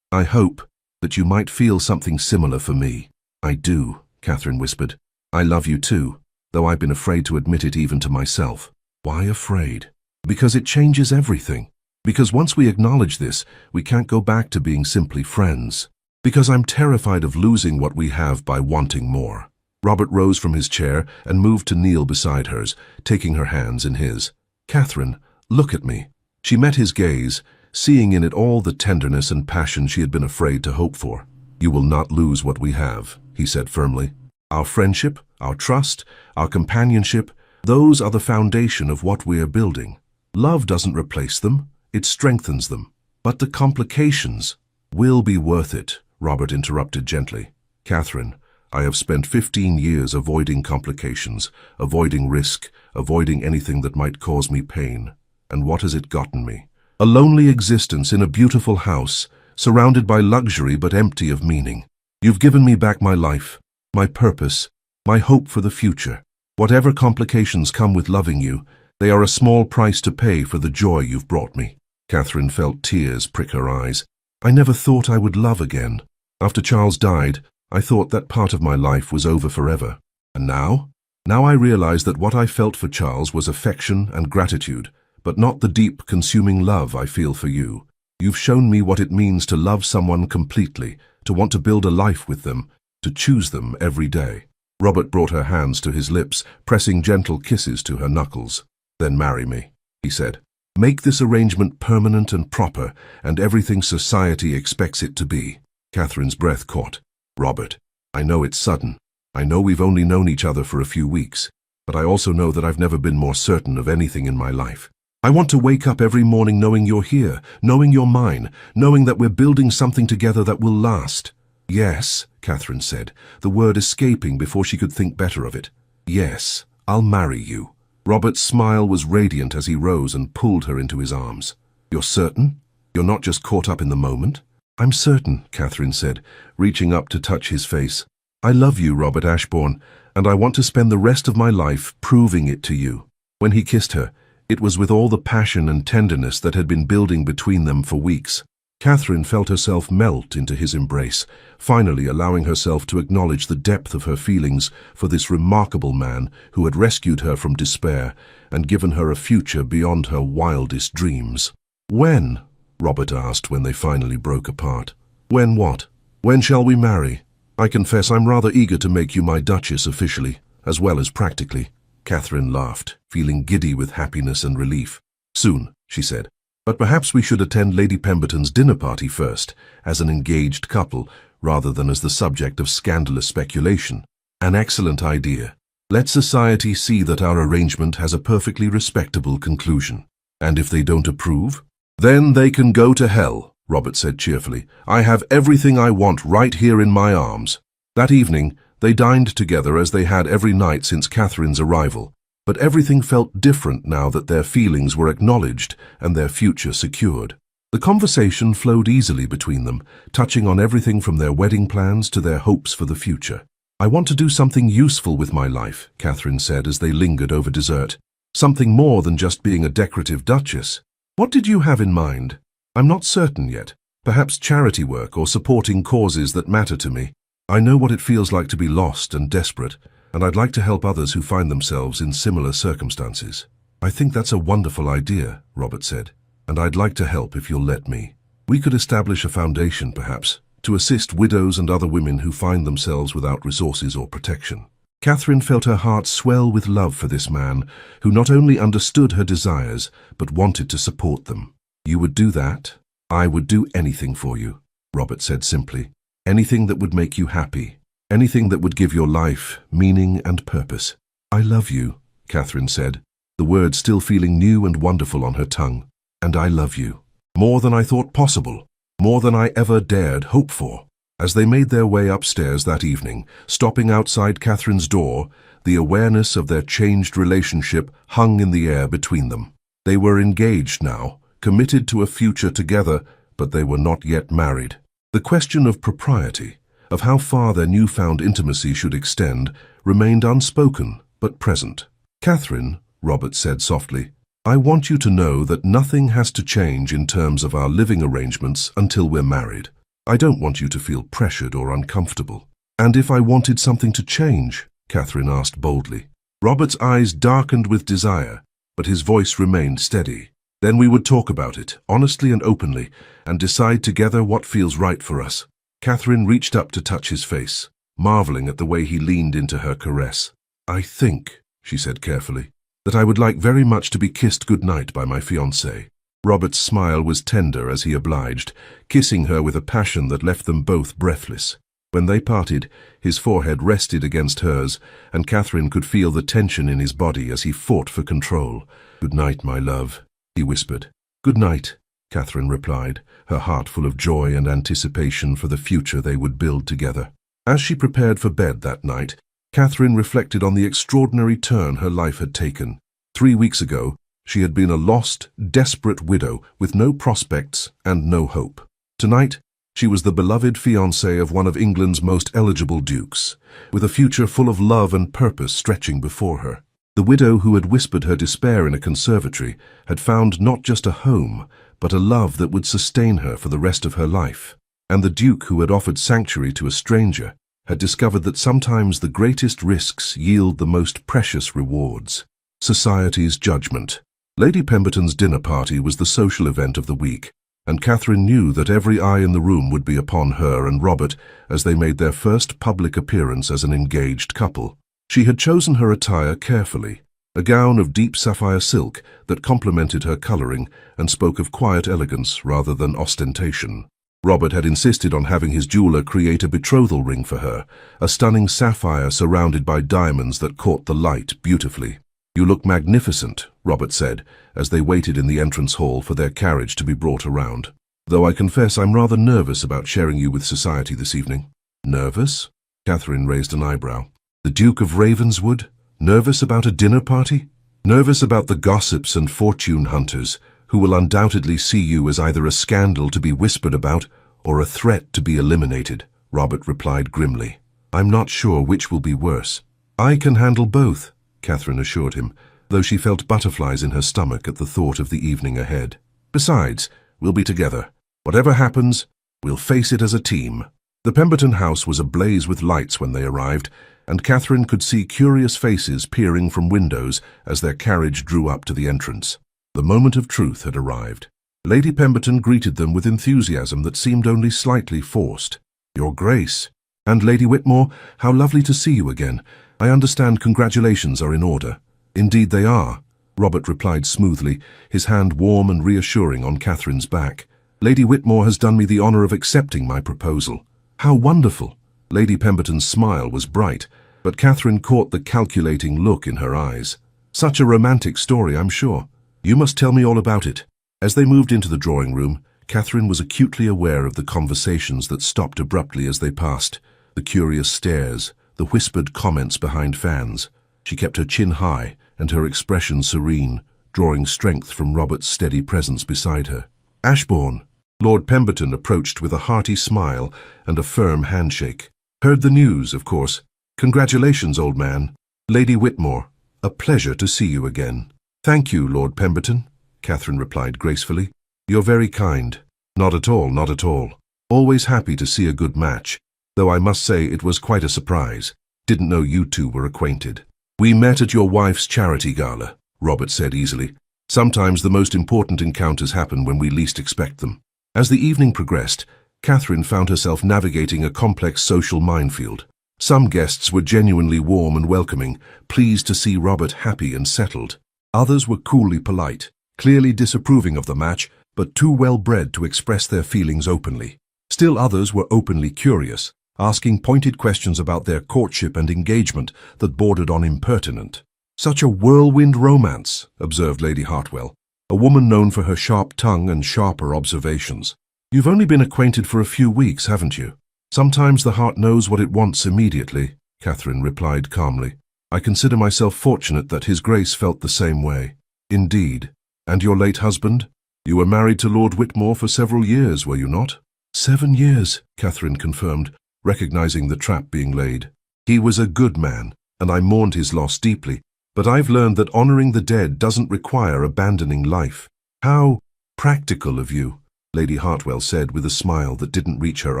hope, that you might feel something similar for me." "I do," Catherine whispered. "I love you too, though I've been afraid to admit it even to myself." "Why afraid?" "Because it changes everything. Because once we acknowledge this, we can't go back to being simply friends. Because I'm terrified of losing what we have by wanting more." Robert rose from his chair and moved to kneel beside hers, taking her hands in his. "Catherine, look at me." She met his gaze, seeing in it all the tenderness and passion she had been afraid to hope for. "You will not lose what we have," he said firmly. "Our friendship, our trust, our companionship, those are the foundation of what we are building. Love doesn't replace them, it strengthens them. But the complications will be worth it," Robert interrupted gently. "Catherine, I have spent 15 years avoiding complications, avoiding risk, avoiding anything that might cause me pain. And what has it gotten me? A lonely existence in a beautiful house, surrounded by luxury but empty of meaning. You've given me back my life, my purpose, my hope for the future. Whatever complications come with loving you, they are a small price to pay for the joy you've brought me." Catherine felt tears prick her eyes. "I never thought I would love again. After Charles died, I thought that part of my life was over forever. And now? Now I realize that what I felt for Charles was affection and gratitude, but not the deep, consuming love I feel for you. You've shown me what it means to love someone completely, to want to build a life with them, to choose them every day." Robert brought her hands to his lips, pressing gentle kisses to her knuckles. "Then marry me," he said. "Make this arrangement permanent and proper, and everything society expects it to be." Catherine's breath caught. "Robert, I know it's sudden. I know we've only known each other for a few weeks, but I also know that I've never been more certain of anything in my life. I want to wake up every morning knowing you're here, knowing you're mine, knowing that we're building something together that will last." "Yes," Catherine said, the word escaping before she could think better of it. "Yes, I'll marry you." Robert's smile was radiant as he rose and pulled her into his arms. "You're certain? You're not just caught up in the moment?" "I'm certain," Catherine said, reaching up to touch his face. "I love you, Robert Ashbourne, and I want to spend the rest of my life proving it to you." When he kissed her, it was with all the passion and tenderness that had been building between them for weeks. Catherine felt herself melt into his embrace, finally allowing herself to acknowledge the depth of her feelings for this remarkable man who had rescued her from despair and given her a future beyond her wildest dreams. "When?" Robert asked when they finally broke apart. "When what? When shall we marry? I confess I'm rather eager to make you my Duchess officially, as well as practically." Catherine laughed, feeling giddy with happiness and relief. "Soon," she said. "But perhaps we should attend Lady Pemberton's dinner party first, as an engaged couple, rather than as the subject of scandalous speculation." "An excellent idea. Let society see that our arrangement has a perfectly respectable conclusion. And if they don't approve? Then they can go to hell," Robert said cheerfully. "I have everything I want right here in my arms." That evening, they dined together as they had every night since Catherine's arrival. But everything felt different now that their feelings were acknowledged and their future secured. The conversation flowed easily between them, touching on everything from their wedding plans to their hopes for the future. "I want to do something useful with my life," Catherine said as they lingered over dessert. "Something more than just being a decorative duchess. What did you have in mind?" "I'm not certain yet. Perhaps charity work or supporting causes that matter to me. I know what it feels like to be lost and desperate, and I'd like to help others who find themselves in similar circumstances." "I think that's a wonderful idea," Robert said, "and I'd like to help if you'll let me. We could establish a foundation, perhaps, to assist widows and other women who find themselves without resources or protection." Catherine felt her heart swell with love for this man, who not only understood her desires, but wanted to support them. "You would do that?" "I would do anything for you," Robert said simply. "Anything that would make you happy. Anything that would give your life meaning and purpose." "I love you," Catherine said, the words still feeling new and wonderful on her tongue. "And I love you. More than I thought possible." more than I ever dared hope for. As they made their way upstairs that evening, stopping outside Catherine's door, the awareness of their changed relationship hung in the air between them. They were engaged now, committed to a future together, but they were not yet married. The question of propriety, of how far their newfound intimacy should extend, remained unspoken but present. "Catherine," Robert said softly, "I want you to know that nothing has to change in terms of our living arrangements until we're married. I don't want you to feel pressured or uncomfortable." "And if I wanted something to change?" Catherine asked boldly. Robert's eyes darkened with desire, but his voice remained steady. "Then we would talk about it, honestly and openly, and decide together what feels right for us." Catherine reached up to touch his face, marveling at the way he leaned into her caress. "I think," she said carefully, "that I would like very much to be kissed goodnight by my fiancé." Robert's smile was tender as he obliged, kissing her with a passion that left them both breathless. When they parted, his forehead rested against hers, and Catherine could feel the tension in his body as he fought for control. "Good night, my love," he whispered. "Good night," Catherine replied, her heart full of joy and anticipation for the future they would build together. As she prepared for bed that night, Catherine reflected on the extraordinary turn her life had taken. 3 weeks ago, she had been a lost, desperate widow with no prospects and no hope. Tonight, she was the beloved fiancée of one of England's most eligible dukes, with a future full of love and purpose stretching before her. The widow who had whispered her despair in a conservatory had found not just a home, but a love that would sustain her for the rest of her life. And the duke who had offered sanctuary to a stranger had discovered that sometimes the greatest risks yield the most precious rewards. Society's judgment. Lady Pemberton's dinner party was the social event of the week, and Catherine knew that every eye in the room would be upon her and Robert as they made their first public appearance as an engaged couple. She had chosen her attire carefully, a gown of deep sapphire silk that complemented her coloring and spoke of quiet elegance rather than ostentation. Robert had insisted on having his jeweler create a betrothal ring for her, a stunning sapphire surrounded by diamonds that caught the light beautifully. "You look magnificent," Robert said, as they waited in the entrance hall for their carriage to be brought around. "Though I confess I'm rather nervous about sharing you with society this evening." "Nervous?" Catherine raised an eyebrow. "The Duke of Ravenswood? Nervous about a dinner party?" "Nervous about the gossips and fortune hunters, who will undoubtedly see you as either a scandal to be whispered about or a threat to be eliminated," Robert replied grimly. "I'm not sure which will be worse." "I can handle both," Catherine assured him, though she felt butterflies in her stomach at the thought of the evening ahead. "Besides, we'll be together. Whatever happens, we'll face it as a team." The Pemberton house was ablaze with lights when they arrived, and Catherine could see curious faces peering from windows as their carriage drew up to the entrance. The moment of truth had arrived. Lady Pemberton greeted them with enthusiasm that seemed only slightly forced. "Your Grace." "And Lady Whitmore, how lovely to see you again. I understand congratulations are in order." "Indeed they are," Robert replied smoothly, his hand warm and reassuring on Catherine's back. "Lady Whitmore has done me the honor of accepting my proposal." "How wonderful!" Lady Pemberton's smile was bright, but Catherine caught the calculating look in her eyes. "Such a romantic story, I'm sure. You must tell me all about it." As they moved into the drawing room, Catherine was acutely aware of the conversations that stopped abruptly as they passed, the curious stares, the whispered comments behind fans. She kept her chin high and her expression serene, drawing strength from Robert's steady presence beside her. "Ashbourne." Lord Pemberton approached with a hearty smile and a firm handshake. "Heard the news, of course. Congratulations, old man." "Lady Whitmore, a pleasure to see you again." "Thank you, Lord Pemberton," Catherine replied gracefully. "You're very kind." "Not at all, not at all. Always happy to see a good match, though I must say it was quite a surprise. Didn't know you two were acquainted." "We met at your wife's charity gala," Robert said easily. "Sometimes the most important encounters happen when we least expect them." As the evening progressed, Catherine found herself navigating a complex social minefield. Some guests were genuinely warm and welcoming, pleased to see Robert happy and settled. Others were coolly polite, clearly disapproving of the match, but too well-bred to express their feelings openly. Still others were openly curious, asking pointed questions about their courtship and engagement that bordered on impertinent. "Such a whirlwind romance," observed Lady Hartwell, a woman known for her sharp tongue and sharper observations. You've only been acquainted for a few weeks, haven't you? Sometimes the heart knows what it wants immediately, Catherine replied calmly. I consider myself fortunate that His Grace felt the same way. Indeed. And your late husband? You were married to Lord Whitmore for several years, were you not? 7 years, Catherine confirmed, recognizing the trap being laid. He was a good man, and I mourned his loss deeply, but I've learned that honoring the dead doesn't require abandoning life. How practical of you, Lady Hartwell said with a smile that didn't reach her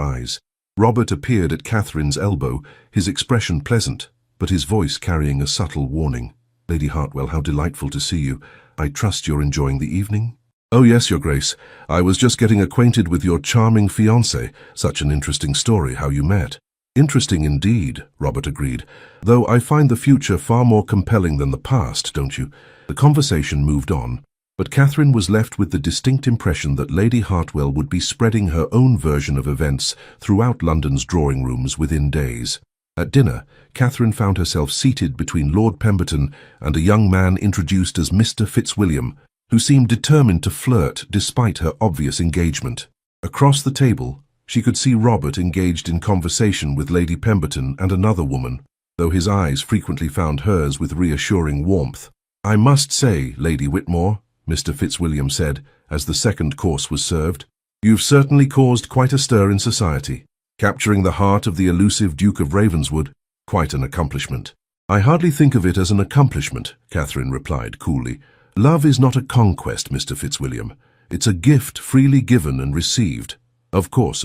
eyes. Robert appeared at Catherine's elbow, his expression pleasant, but his voice carrying a subtle warning. Lady Hartwell, how delightful to see you. I trust you're enjoying the evening? Oh yes, Your Grace. I was just getting acquainted with your charming fiancé. Such an interesting story, how you met. Interesting indeed, Robert agreed, though I find the future far more compelling than the past, don't you? The conversation moved on, but Catherine was left with the distinct impression that Lady Hartwell would be spreading her own version of events throughout London's drawing rooms within days. At dinner, Catherine found herself seated between Lord Pemberton and a young man introduced as Mr. Fitzwilliam, who seemed determined to flirt despite her obvious engagement. Across the table, she could see Robert engaged in conversation with Lady Pemberton and another woman, though his eyes frequently found hers with reassuring warmth. I must say, Lady Whitmore, Mr. Fitzwilliam said, as the second course was served, you've certainly caused quite a stir in society. Capturing the heart of the elusive Duke of Ravenswood, quite an accomplishment. I hardly think of it as an accomplishment, Catherine replied coolly. Love is not a conquest, Mr. Fitzwilliam. It's a gift freely given and received. Of course,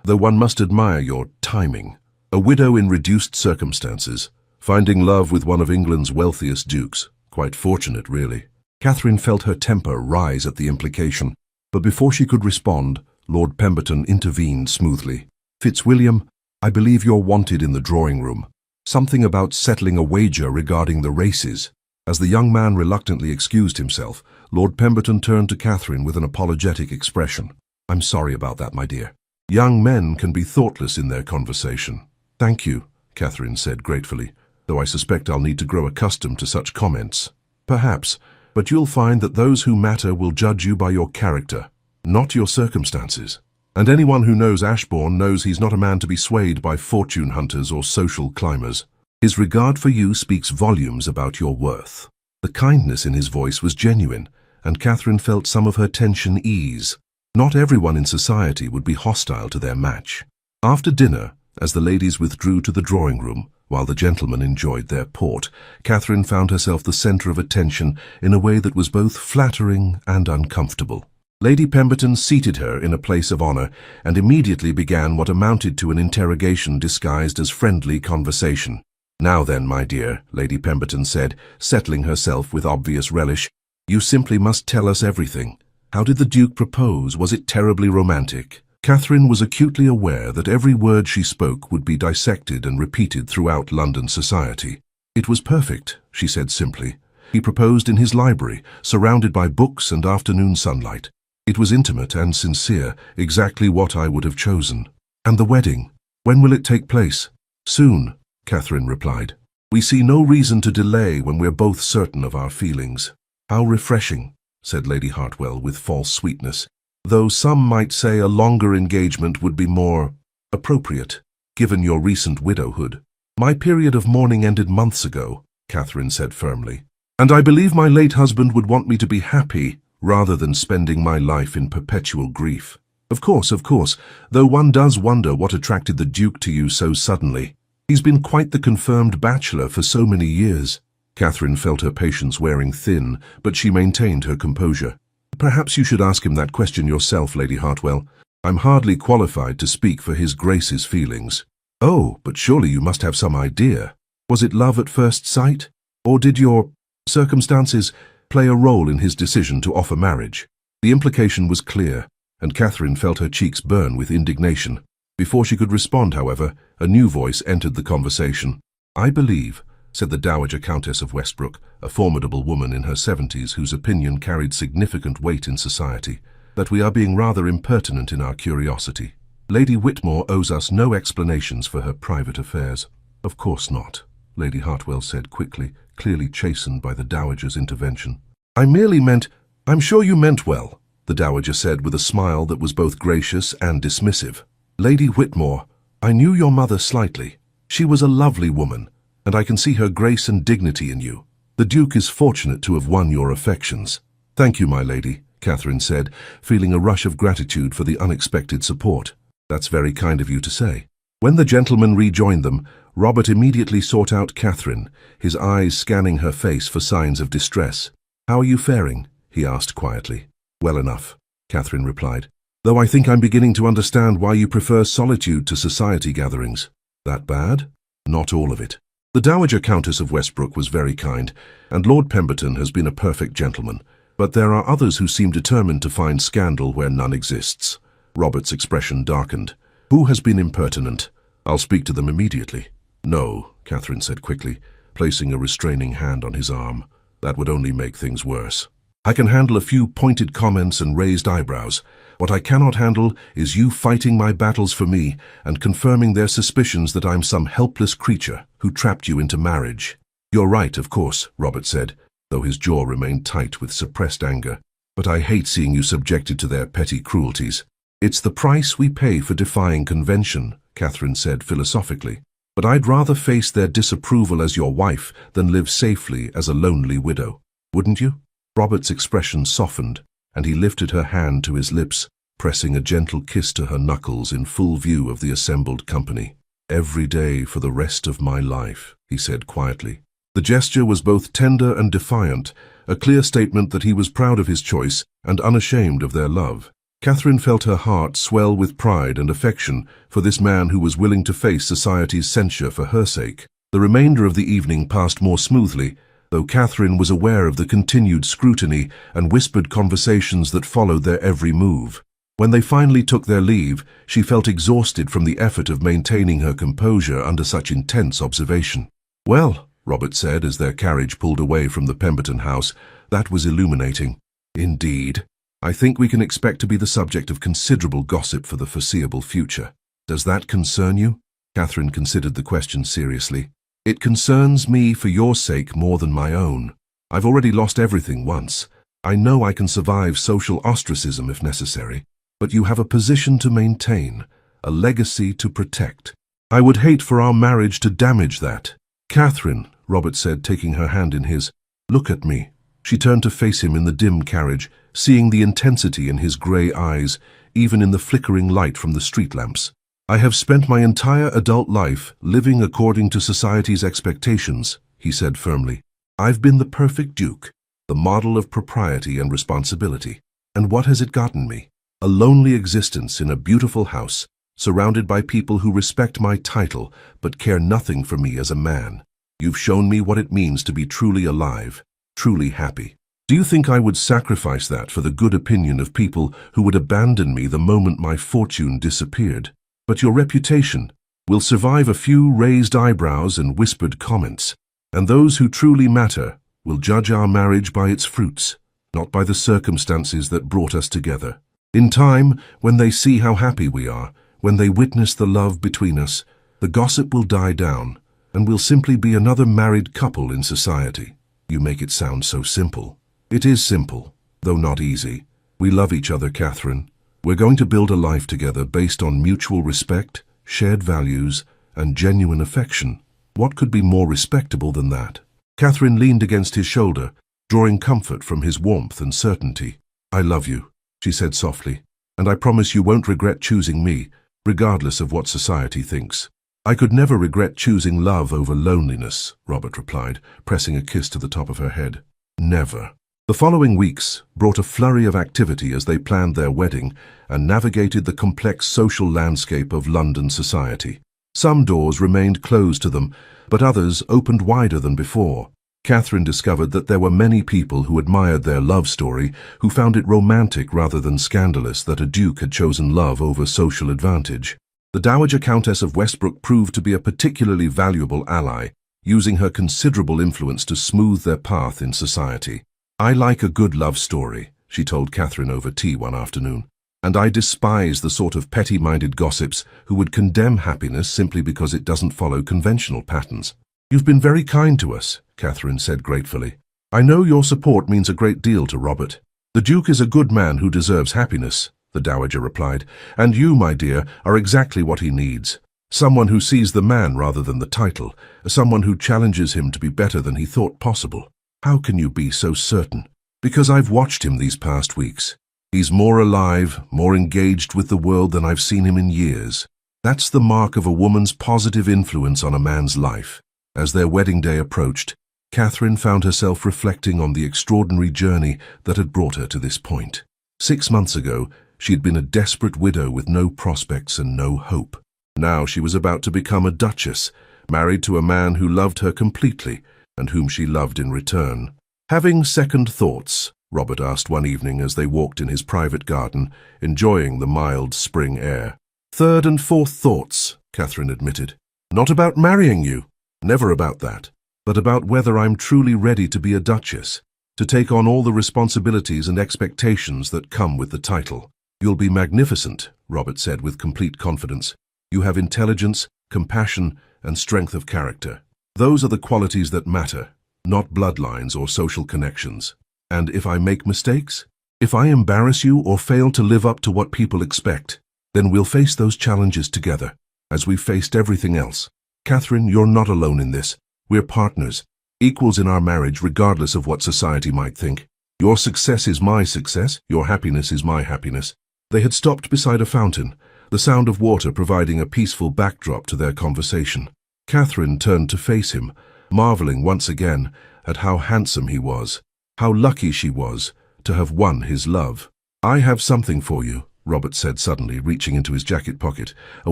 though one must admire your timing. A widow in reduced circumstances, finding love with one of England's wealthiest dukes. Quite fortunate, really. Catherine felt her temper rise at the implication, but before she could respond, Lord Pemberton intervened smoothly. Fitzwilliam, I believe you're wanted in the drawing room. Something about settling a wager regarding the races. As the young man reluctantly excused himself, Lord Pemberton turned to Catherine with an apologetic expression. I'm sorry about that, my dear. Young men can be thoughtless in their conversation. Thank you, Catherine said gratefully, though I suspect I'll need to grow accustomed to such comments. Perhaps, but you'll find that those who matter will judge you by your character, not your circumstances. And anyone who knows Ashbourne knows he's not a man to be swayed by fortune hunters or social climbers. His regard for you speaks volumes about your worth. The kindness in his voice was genuine, and Catherine felt some of her tension ease. Not everyone in society would be hostile to their match. After dinner, as the ladies withdrew to the drawing room, while the gentlemen enjoyed their port, Catherine found herself the centre of attention in a way that was both flattering and uncomfortable. Lady Pemberton seated her in a place of honour and immediately began what amounted to an interrogation disguised as friendly conversation. Now then, my dear, Lady Pemberton said, settling herself with obvious relish, you simply must tell us everything. How did the Duke propose? Was it terribly romantic? Catherine was acutely aware that every word she spoke would be dissected and repeated throughout London society. It was perfect, she said simply. He proposed in his library, surrounded by books and afternoon sunlight. It was intimate and sincere, exactly what I would have chosen. And the wedding? When will it take place? Soon, Catherine replied. We see no reason to delay when we're both certain of our feelings. How refreshing, said Lady Hartwell with false sweetness, though some might say a longer engagement would be more appropriate, given your recent widowhood. My period of mourning ended months ago, Catherine said firmly, and I believe my late husband would want me to be happy rather than spending my life in perpetual grief. Of course, though one does wonder what attracted the Duke to you so suddenly. He's been quite the confirmed bachelor for so many years. Catherine felt her patience wearing thin, but she maintained her composure. Perhaps you should ask him that question yourself, Lady Hartwell. I'm hardly qualified to speak for His Grace's feelings. Oh, but surely you must have some idea. Was it love at first sight? Or did your circumstances play a role in his decision to offer marriage? The implication was clear, and Catherine felt her cheeks burn with indignation. Before she could respond, however, a new voice entered the conversation. I believe, said the Dowager Countess of Westbrook, a formidable woman in her 70s whose opinion carried significant weight in society, that we are being rather impertinent in our curiosity. Lady Whitmore owes us no explanations for her private affairs. Of course not, Lady Hartwell said quickly, clearly chastened by the Dowager's intervention. I merely meant, I'm sure you meant well. the Dowager said with a smile that was both gracious and dismissive. Lady Whitmore, I knew your mother slightly. She was a lovely woman, and I can see her grace and dignity in you. The Duke is fortunate to have won your affections. Thank you, my lady, Catherine said, feeling a rush of gratitude for the unexpected support. That's very kind of you to say. When the gentleman rejoined them, Robert immediately sought out Catherine, his eyes scanning her face for signs of distress. How are you faring? He asked quietly. Well enough, Catherine replied, though I think I'm beginning to understand why you prefer solitude to society gatherings. That bad? Not all of it. The Dowager Countess of Westbrook was very kind, and Lord Pemberton has been a perfect gentleman, but there are others who seem determined to find scandal where none exists. Robert's expression darkened. Who has been impertinent? I'll speak to them immediately. No, Catherine said quickly, placing a restraining hand on his arm. That would only make things worse. I can handle a few pointed comments and raised eyebrows. What I cannot handle is you fighting my battles for me and confirming their suspicions that I'm some helpless creature who trapped you into marriage. You're right, of course, Robert said, though his jaw remained tight with suppressed anger. But I hate seeing you subjected to their petty cruelties. It's the price we pay for defying convention, Catherine said philosophically. But I'd rather face their disapproval as your wife than live safely as a lonely widow. Wouldn't you? Robert's expression softened, and he lifted her hand to his lips, pressing a gentle kiss to her knuckles in full view of the assembled company. Every day for the rest of my life, he said quietly. The gesture was both tender and defiant, a clear statement that he was proud of his choice and unashamed of their love. Catherine felt her heart swell with pride and affection for this man who was willing to face society's censure for her sake. The remainder of the evening passed more smoothly, though Catherine was aware of the continued scrutiny and whispered conversations that followed their every move. When they finally took their leave, she felt exhausted from the effort of maintaining her composure under such intense observation. Well, Robert said as their carriage pulled away from the Pemberton house, that was illuminating. Indeed. I think we can expect to be the subject of considerable gossip for the foreseeable future. Does that concern you? Catherine considered the question seriously. It concerns me for your sake more than my own. I've already lost everything once. I know I can survive social ostracism if necessary, but you have a position to maintain, a legacy to protect. I would hate for our marriage to damage that. Catherine, Robert said, taking her hand in his, look at me. She turned to face him in the dim carriage, seeing the intensity in his grey eyes, even in the flickering light from the street lamps. I have spent my entire adult life living according to society's expectations, he said firmly. I've been the perfect duke, the model of propriety and responsibility. And what has it gotten me? A lonely existence in a beautiful house, surrounded by people who respect my title but care nothing for me as a man. You've shown me what it means to be truly alive, truly happy. Do you think I would sacrifice that for the good opinion of people who would abandon me the moment my fortune disappeared? But your reputation will survive a few raised eyebrows and whispered comments, and those who truly matter will judge our marriage by its fruits, not by the circumstances that brought us together. In time, when they see how happy we are, when they witness the love between us, the gossip will die down, and we'll simply be another married couple in society. You make it sound so simple. It is simple, though not easy. We love each other, Catherine. We're going to build a life together based on mutual respect, shared values, and genuine affection. What could be more respectable than that? Catherine leaned against his shoulder, drawing comfort from his warmth and certainty. I love you, she said softly, and I promise you won't regret choosing me, regardless of what society thinks. I could never regret choosing love over loneliness, Robert replied, pressing a kiss to the top of her head. Never. The following weeks brought a flurry of activity as they planned their wedding and navigated the complex social landscape of London society. Some doors remained closed to them, but others opened wider than before. Catherine discovered that there were many people who admired their love story, who found it romantic rather than scandalous that a duke had chosen love over social advantage. The Dowager Countess of Westbrook proved to be a particularly valuable ally, using her considerable influence to smooth their path in society. I like a good love story, she told Catherine over tea one afternoon, and I despise the sort of petty-minded gossips who would condemn happiness simply because it doesn't follow conventional patterns. You've been very kind to us, Catherine said gratefully. I know your support means a great deal to Robert. "The Duke is a good man who deserves happiness," the Dowager replied, "and you, my dear, are exactly what he needs. Someone who sees the man rather than the title, someone who challenges him to be better than he thought possible." "How can you be so certain?" "Because I've watched him these past weeks. He's more alive, more engaged with the world than I've seen him in years. That's the mark of a woman's positive influence on a man's life." As their wedding day approached, Catherine found herself reflecting on the extraordinary journey that had brought her to this point. 6 months ago, she had been a desperate widow with no prospects and no hope. Now she was about to become a duchess, married to a man who loved her completely and whom she loved in return. "Having second thoughts?" Robert asked one evening as they walked in his private garden, enjoying the mild spring air. "Third and fourth thoughts," Catherine admitted. "Not about marrying you, never about that, but about whether I'm truly ready to be a duchess, to take on all the responsibilities and expectations that come with the title." "You'll be magnificent," Robert said with complete confidence. "You have intelligence, compassion, and strength of character. Those are the qualities that matter, not bloodlines or social connections. And if I make mistakes, if I embarrass you or fail to live up to what people expect, then we'll face those challenges together, as we've faced everything else. Catherine, you're not alone in this. We're partners, equals in our marriage regardless of what society might think. Your success is my success, your happiness is my happiness." They had stopped beside a fountain, the sound of water providing a peaceful backdrop to their conversation. Catherine turned to face him, marveling once again at how handsome he was, how lucky she was to have won his love. "I have something for you," Robert said suddenly, reaching into his jacket pocket. "A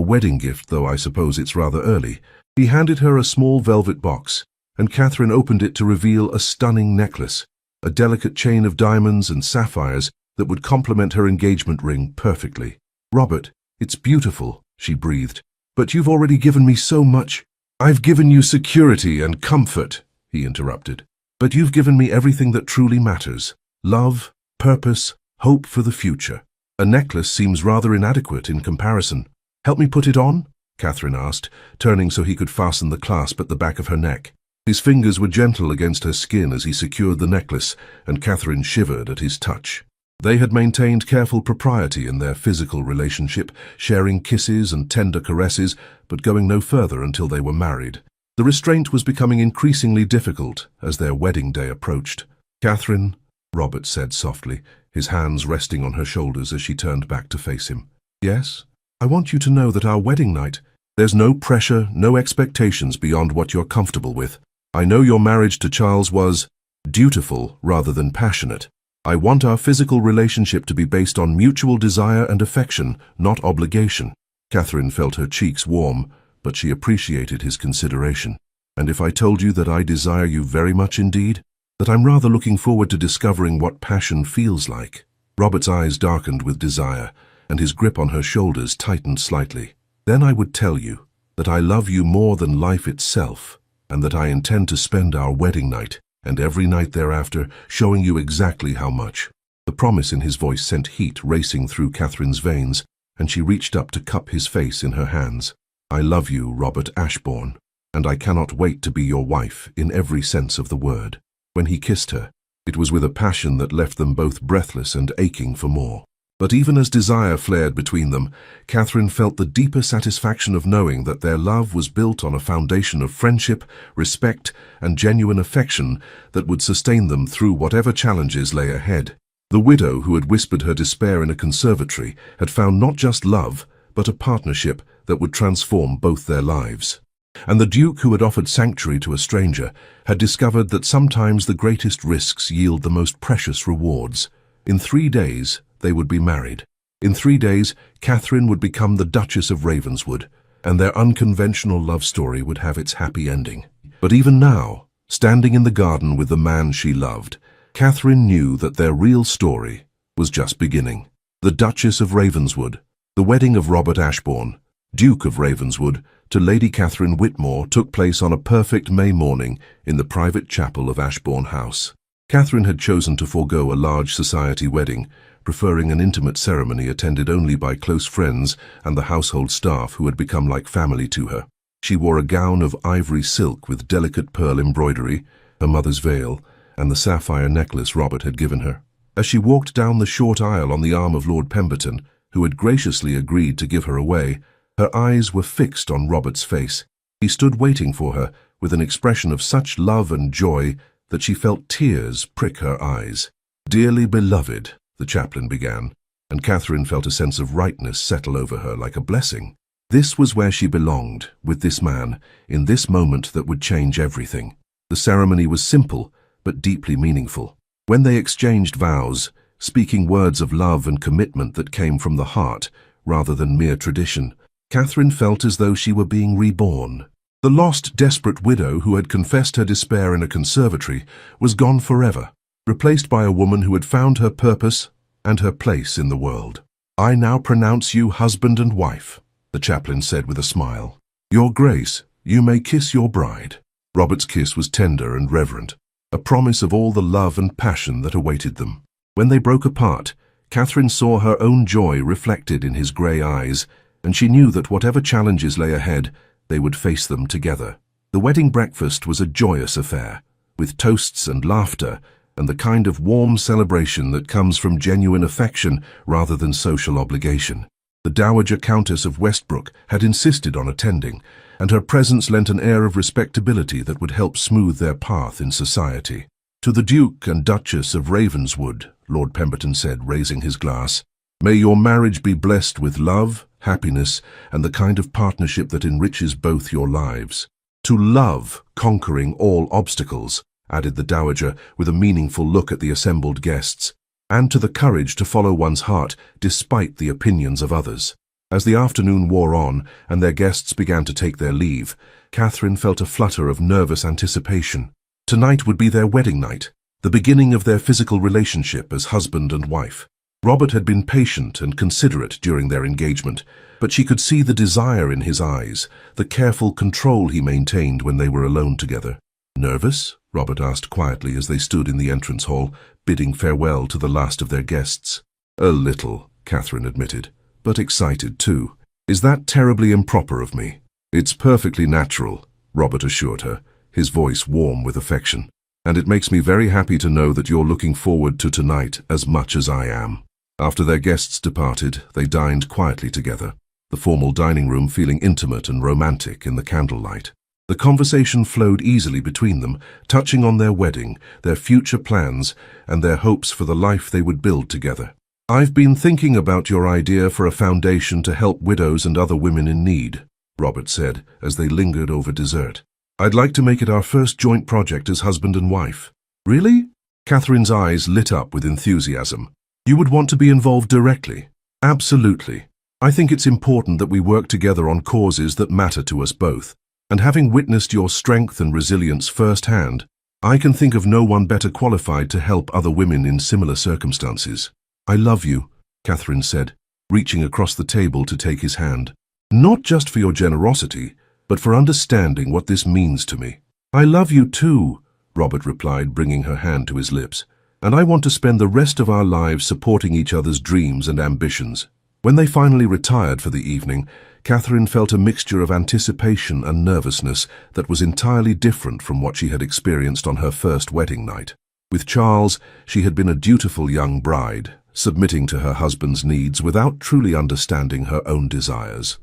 wedding gift, though I suppose it's rather early." He handed her a small velvet box, and Catherine opened it to reveal a stunning necklace, a delicate chain of diamonds and sapphires that would complement her engagement ring perfectly. "Robert, it's beautiful," she breathed. "But you've already given me so much." "I've given you security and comfort," he interrupted. "But you've given me everything that truly matters. Love, purpose, hope for the future. A necklace seems rather inadequate in comparison." "Help me put it on?" Catherine asked, turning so he could fasten the clasp at the back of her neck. His fingers were gentle against her skin as he secured the necklace, and Catherine shivered at his touch. They had maintained careful propriety in their physical relationship, sharing kisses and tender caresses, but going no further until they were married. The restraint was becoming increasingly difficult as their wedding day approached. "Catherine," Robert said softly, his hands resting on her shoulders as she turned back to face him. "Yes? I want you to know that our wedding night, there's no pressure, no expectations beyond what you're comfortable with. I know your marriage to Charles was dutiful rather than passionate. I want our physical relationship to be based on mutual desire and affection, not obligation." Catherine felt her cheeks warm, but she appreciated his consideration. "And if I told you that I desire you very much indeed, that I'm rather looking forward to discovering what passion feels like?" Robert's eyes darkened with desire, and his grip on her shoulders tightened slightly. "Then I would tell you that I love you more than life itself, and that I intend to spend our wedding night, and every night thereafter, showing you exactly how much." The promise in his voice sent heat racing through Catherine's veins, and she reached up to cup his face in her hands. "I love you, Robert Ashbourne, and I cannot wait to be your wife in every sense of the word." When he kissed her, it was with a passion that left them both breathless and aching for more. But even as desire flared between them, Catherine felt the deeper satisfaction of knowing that their love was built on a foundation of friendship, respect, and genuine affection that would sustain them through whatever challenges lay ahead. The widow who had whispered her despair in a conservatory had found not just love, but a partnership that would transform both their lives. And the Duke who had offered sanctuary to a stranger had discovered that sometimes the greatest risks yield the most precious rewards. In 3 days, they would be married. In 3 days, Catherine would become the Duchess of Ravenswood, and their unconventional love story would have its happy ending. But even now, standing in the garden with the man she loved, Catherine knew that their real story was just beginning. The Duchess of Ravenswood, the wedding of Robert Ashbourne, Duke of Ravenswood, to Lady Catherine Whitmore took place on a perfect May morning in the private chapel of Ashbourne House. Catherine had chosen to forego a large society wedding, preferring an intimate ceremony attended only by close friends and the household staff who had become like family to her. She wore a gown of ivory silk with delicate pearl embroidery, her mother's veil, and the sapphire necklace Robert had given her. As she walked down the short aisle on the arm of Lord Pemberton, who had graciously agreed to give her away, her eyes were fixed on Robert's face. He stood waiting for her, with an expression of such love and joy that she felt tears prick her eyes. "Dearly beloved," the chaplain began, and Catherine felt a sense of rightness settle over her like a blessing. This was where she belonged, with this man, in this moment that would change everything. The ceremony was simple, but deeply meaningful. When they exchanged vows, speaking words of love and commitment that came from the heart, rather than mere tradition, Catherine felt as though she were being reborn. The lost, desperate widow who had confessed her despair in a conservatory was gone forever, replaced by a woman who had found her purpose and her place in the world. "I now pronounce you husband and wife," the chaplain said with a smile. "Your Grace, you may kiss your bride." Robert's kiss was tender and reverent, a promise of all the love and passion that awaited them. When they broke apart, Catherine saw her own joy reflected in his grey eyes, and she knew that whatever challenges lay ahead, they would face them together. The wedding breakfast was a joyous affair, with toasts and laughter, and the kind of warm celebration that comes from genuine affection rather than social obligation. The Dowager Countess of Westbrook had insisted on attending, and her presence lent an air of respectability that would help smooth their path in society. "To the Duke and Duchess of Ravenswood," Lord Pemberton said, raising his glass, "may your marriage be blessed with love, happiness, and the kind of partnership that enriches both your lives." "To love, conquering all obstacles," added the Dowager with a meaningful look at the assembled guests, "and to the courage to follow one's heart despite the opinions of others." As the afternoon wore on and their guests began to take their leave, Catherine felt a flutter of nervous anticipation. Tonight would be their wedding night, the beginning of their physical relationship as husband and wife. Robert had been patient and considerate during their engagement, but she could see the desire in his eyes, the careful control he maintained when they were alone together. "Nervous?" Robert asked quietly as they stood in the entrance hall, bidding farewell to the last of their guests. "A little," Catherine admitted, "but excited too. Is that terribly improper of me?" "It's perfectly natural," Robert assured her, his voice warm with affection. "And it makes me very happy to know that you're looking forward to tonight as much as I am." After their guests departed, they dined quietly together, the formal dining room feeling intimate and romantic in the candlelight. The conversation flowed easily between them, touching on their wedding, their future plans, and their hopes for the life they would build together. "I've been thinking about your idea for a foundation to help widows and other women in need," Robert said as they lingered over dessert. "I'd like to make it our first joint project as husband and wife." "Really?" Catherine's eyes lit up with enthusiasm. "You would want to be involved directly?" "Absolutely. I think it's important that we work together on causes that matter to us both. And having witnessed your strength and resilience firsthand, I can think of no one better qualified to help other women in similar circumstances." "I love you," Catherine said, reaching across the table to take his hand. "Not just for your generosity, but for understanding what this means to me." "I love you too," Robert replied, bringing her hand to his lips. "And I want to spend the rest of our lives supporting each other's dreams and ambitions." When they finally retired for the evening, Catherine felt a mixture of anticipation and nervousness that was entirely different from what she had experienced on her first wedding night. With Charles, she had been a dutiful young bride, submitting to her husband's needs without truly understanding her own desires.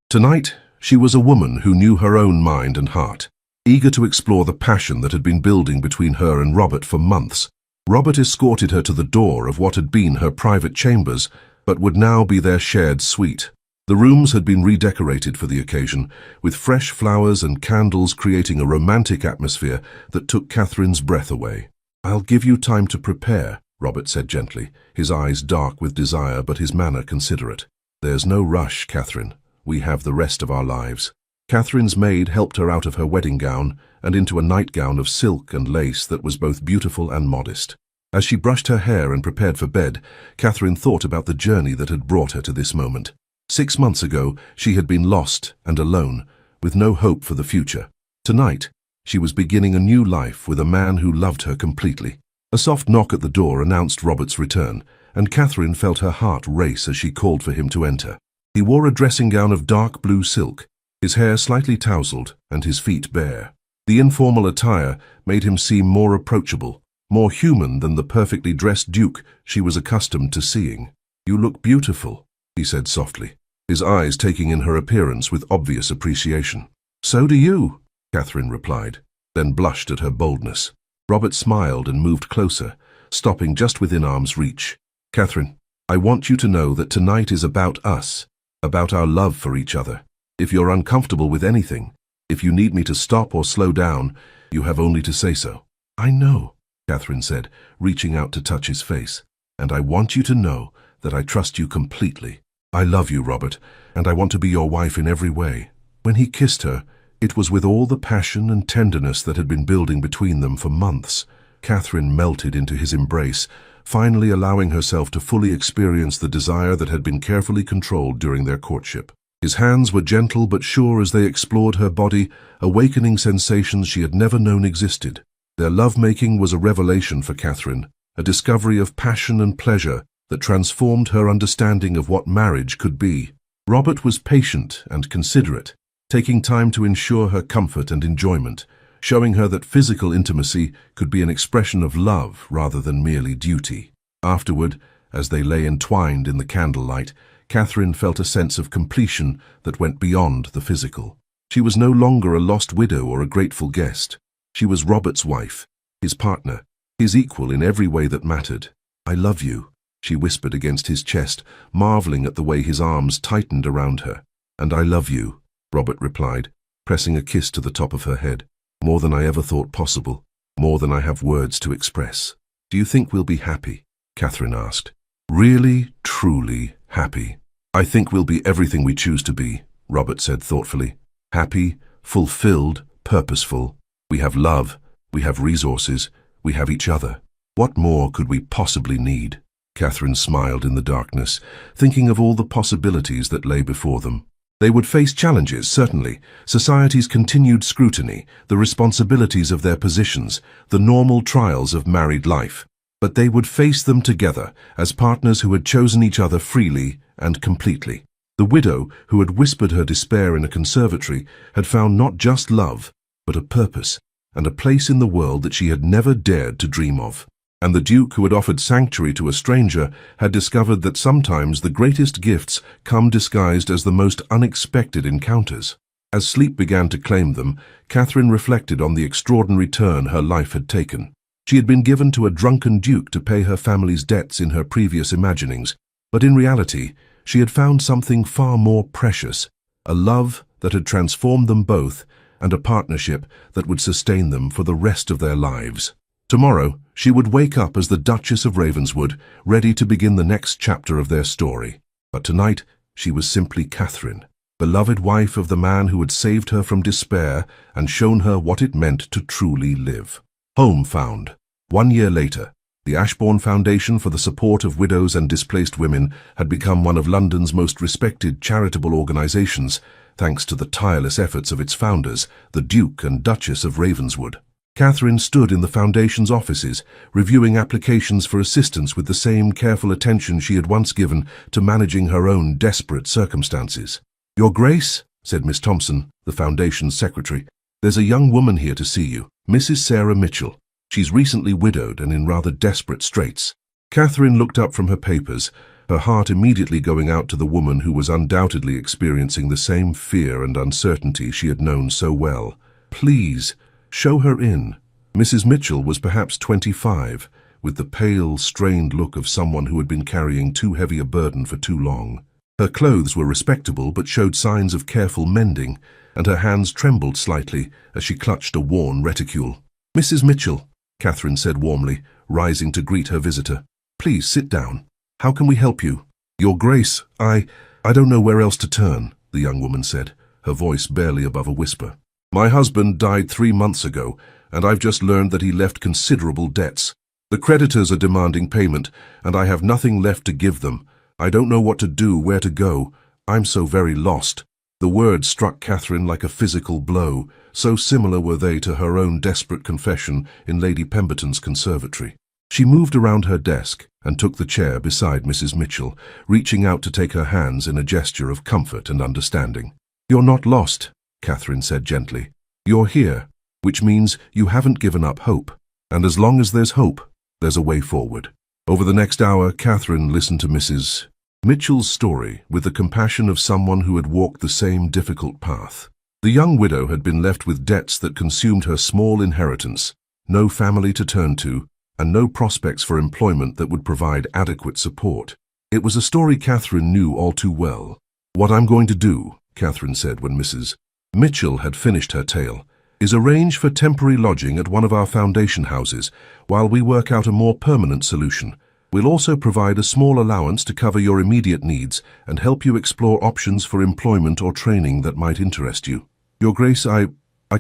Tonight, she was a woman who knew her own mind and heart, eager to explore the passion that had been building between her and Robert for months. Robert escorted her to the door of what had been her private chambers, but would now be their shared suite. The rooms had been redecorated for the occasion, with fresh flowers and candles creating a romantic atmosphere that took Catherine's breath away. "I'll give you time to prepare," Robert said gently, his eyes dark with desire but his manner considerate. "There's no rush, Catherine. We have the rest of our lives." Catherine's maid helped her out of her wedding gown and into a nightgown of silk and lace that was both beautiful and modest. As she brushed her hair and prepared for bed, Catherine thought about the journey that had brought her to this moment. 6 months ago, she had been lost and alone, with no hope for the future. Tonight, she was beginning a new life with a man who loved her completely. A soft knock at the door announced Robert's return, and Catherine felt her heart race as she called for him to enter. He wore a dressing gown of dark blue silk, his hair slightly tousled and his feet bare. The informal attire made him seem more approachable, more human than the perfectly dressed duke she was accustomed to seeing. "You look beautiful," he said softly, his eyes taking in her appearance with obvious appreciation. "So do you," Catherine replied, then blushed at her boldness. Robert smiled and moved closer, stopping just within arm's reach. "Catherine, I want you to know that tonight is about us, about our love for each other. If you're uncomfortable with anything, if you need me to stop or slow down, you have only to say so." "I know," Catherine said, reaching out to touch his face, "and I want you to know that I trust you completely. I love you, Robert, and I want to be your wife in every way." When he kissed her, it was with all the passion and tenderness that had been building between them for months. Catherine melted into his embrace, finally allowing herself to fully experience the desire that had been carefully controlled during their courtship. His hands were gentle but sure as they explored her body, awakening sensations she had never known existed. Their lovemaking was a revelation for Catherine, a discovery of passion and pleasure that transformed her understanding of what marriage could be. Robert was patient and considerate, taking time to ensure her comfort and enjoyment, showing her that physical intimacy could be an expression of love rather than merely duty. Afterward, as they lay entwined in the candlelight, Catherine felt a sense of completion that went beyond the physical. She was no longer a lost widow or a grateful guest. She was Robert's wife, his partner, his equal in every way that mattered. "I love you," she whispered against his chest, marveling at the way his arms tightened around her. "And I love you," Robert replied, pressing a kiss to the top of her head. "More than I ever thought possible, more than I have words to express." "Do you think we'll be happy?" Catherine asked. "Really, truly happy. I think we'll be everything we choose to be," Robert said thoughtfully. "Happy, fulfilled, purposeful. We have love, we have resources, we have each other. What more could we possibly need?" Catherine smiled in the darkness, thinking of all the possibilities that lay before them. They would face challenges, certainly, society's continued scrutiny, the responsibilities of their positions, the normal trials of married life. But they would face them together, as partners who had chosen each other freely and completely. The widow, who had whispered her despair in a conservatory, had found not just love, but a purpose, and a place in the world that she had never dared to dream of. And the Duke, who had offered sanctuary to a stranger, had discovered that sometimes the greatest gifts come disguised as the most unexpected encounters. As sleep began to claim them, Catherine reflected on the extraordinary turn her life had taken. She had been given to a drunken duke to pay her family's debts in her previous imaginings, but in reality, she had found something far more precious, a love that had transformed them both, and a partnership that would sustain them for the rest of their lives. Tomorrow, she would wake up as the Duchess of Ravenswood, ready to begin the next chapter of their story. But tonight, she was simply Catherine, beloved wife of the man who had saved her from despair and shown her what it meant to truly live. Home found. 1 year later, the Ashbourne Foundation for the Support of Widows and Displaced Women had become one of London's most respected charitable organisations, thanks to the tireless efforts of its founders, the Duke and Duchess of Ravenswood. Catherine stood in the Foundation's offices, reviewing applications for assistance with the same careful attention she had once given to managing her own desperate circumstances. "Your Grace," said Miss Thompson, the Foundation's secretary, "there's a young woman here to see you, Mrs. Sarah Mitchell. She's recently widowed and in rather desperate straits." Catherine looked up from her papers, her heart immediately going out to the woman who was undoubtedly experiencing the same fear and uncertainty she had known so well. "Please, show her in." Mrs. Mitchell was perhaps 25, with the pale, strained look of someone who had been carrying too heavy a burden for too long. Her clothes were respectable but showed signs of careful mending, and her hands trembled slightly as she clutched a worn reticule. "Mrs. Mitchell," Catherine said warmly, rising to greet her visitor. "Please sit down. How can we help you?" "Your Grace, I don't know where else to turn," the young woman said, her voice barely above a whisper. "My husband died 3 months ago, and I've just learned that he left considerable debts. The creditors are demanding payment, and I have nothing left to give them. I don't know what to do, where to go. I'm so very lost." The words struck Catherine like a physical blow, so similar were they to her own desperate confession in Lady Pemberton's conservatory. She moved around her desk and took the chair beside Mrs. Mitchell, reaching out to take her hands in a gesture of comfort and understanding. "You're not lost," Catherine said gently. "You're here, which means you haven't given up hope. And as long as there's hope, there's a way forward. Over the next hour, Catherine listened to Mrs. Mitchell's story with the compassion of someone who had walked the same difficult path. The young widow had been left with debts that consumed her small inheritance, no family to turn to, and no prospects for employment that would provide adequate support. It was a story Catherine knew all too well. "What I'm going to do," Catherine said when Mrs. Mitchell had finished her tale, "is arrange for temporary lodging at one of our foundation houses while we work out a more permanent solution. We'll also provide a small allowance to cover your immediate needs and help you explore options for employment or training that might interest you." "Your Grace, I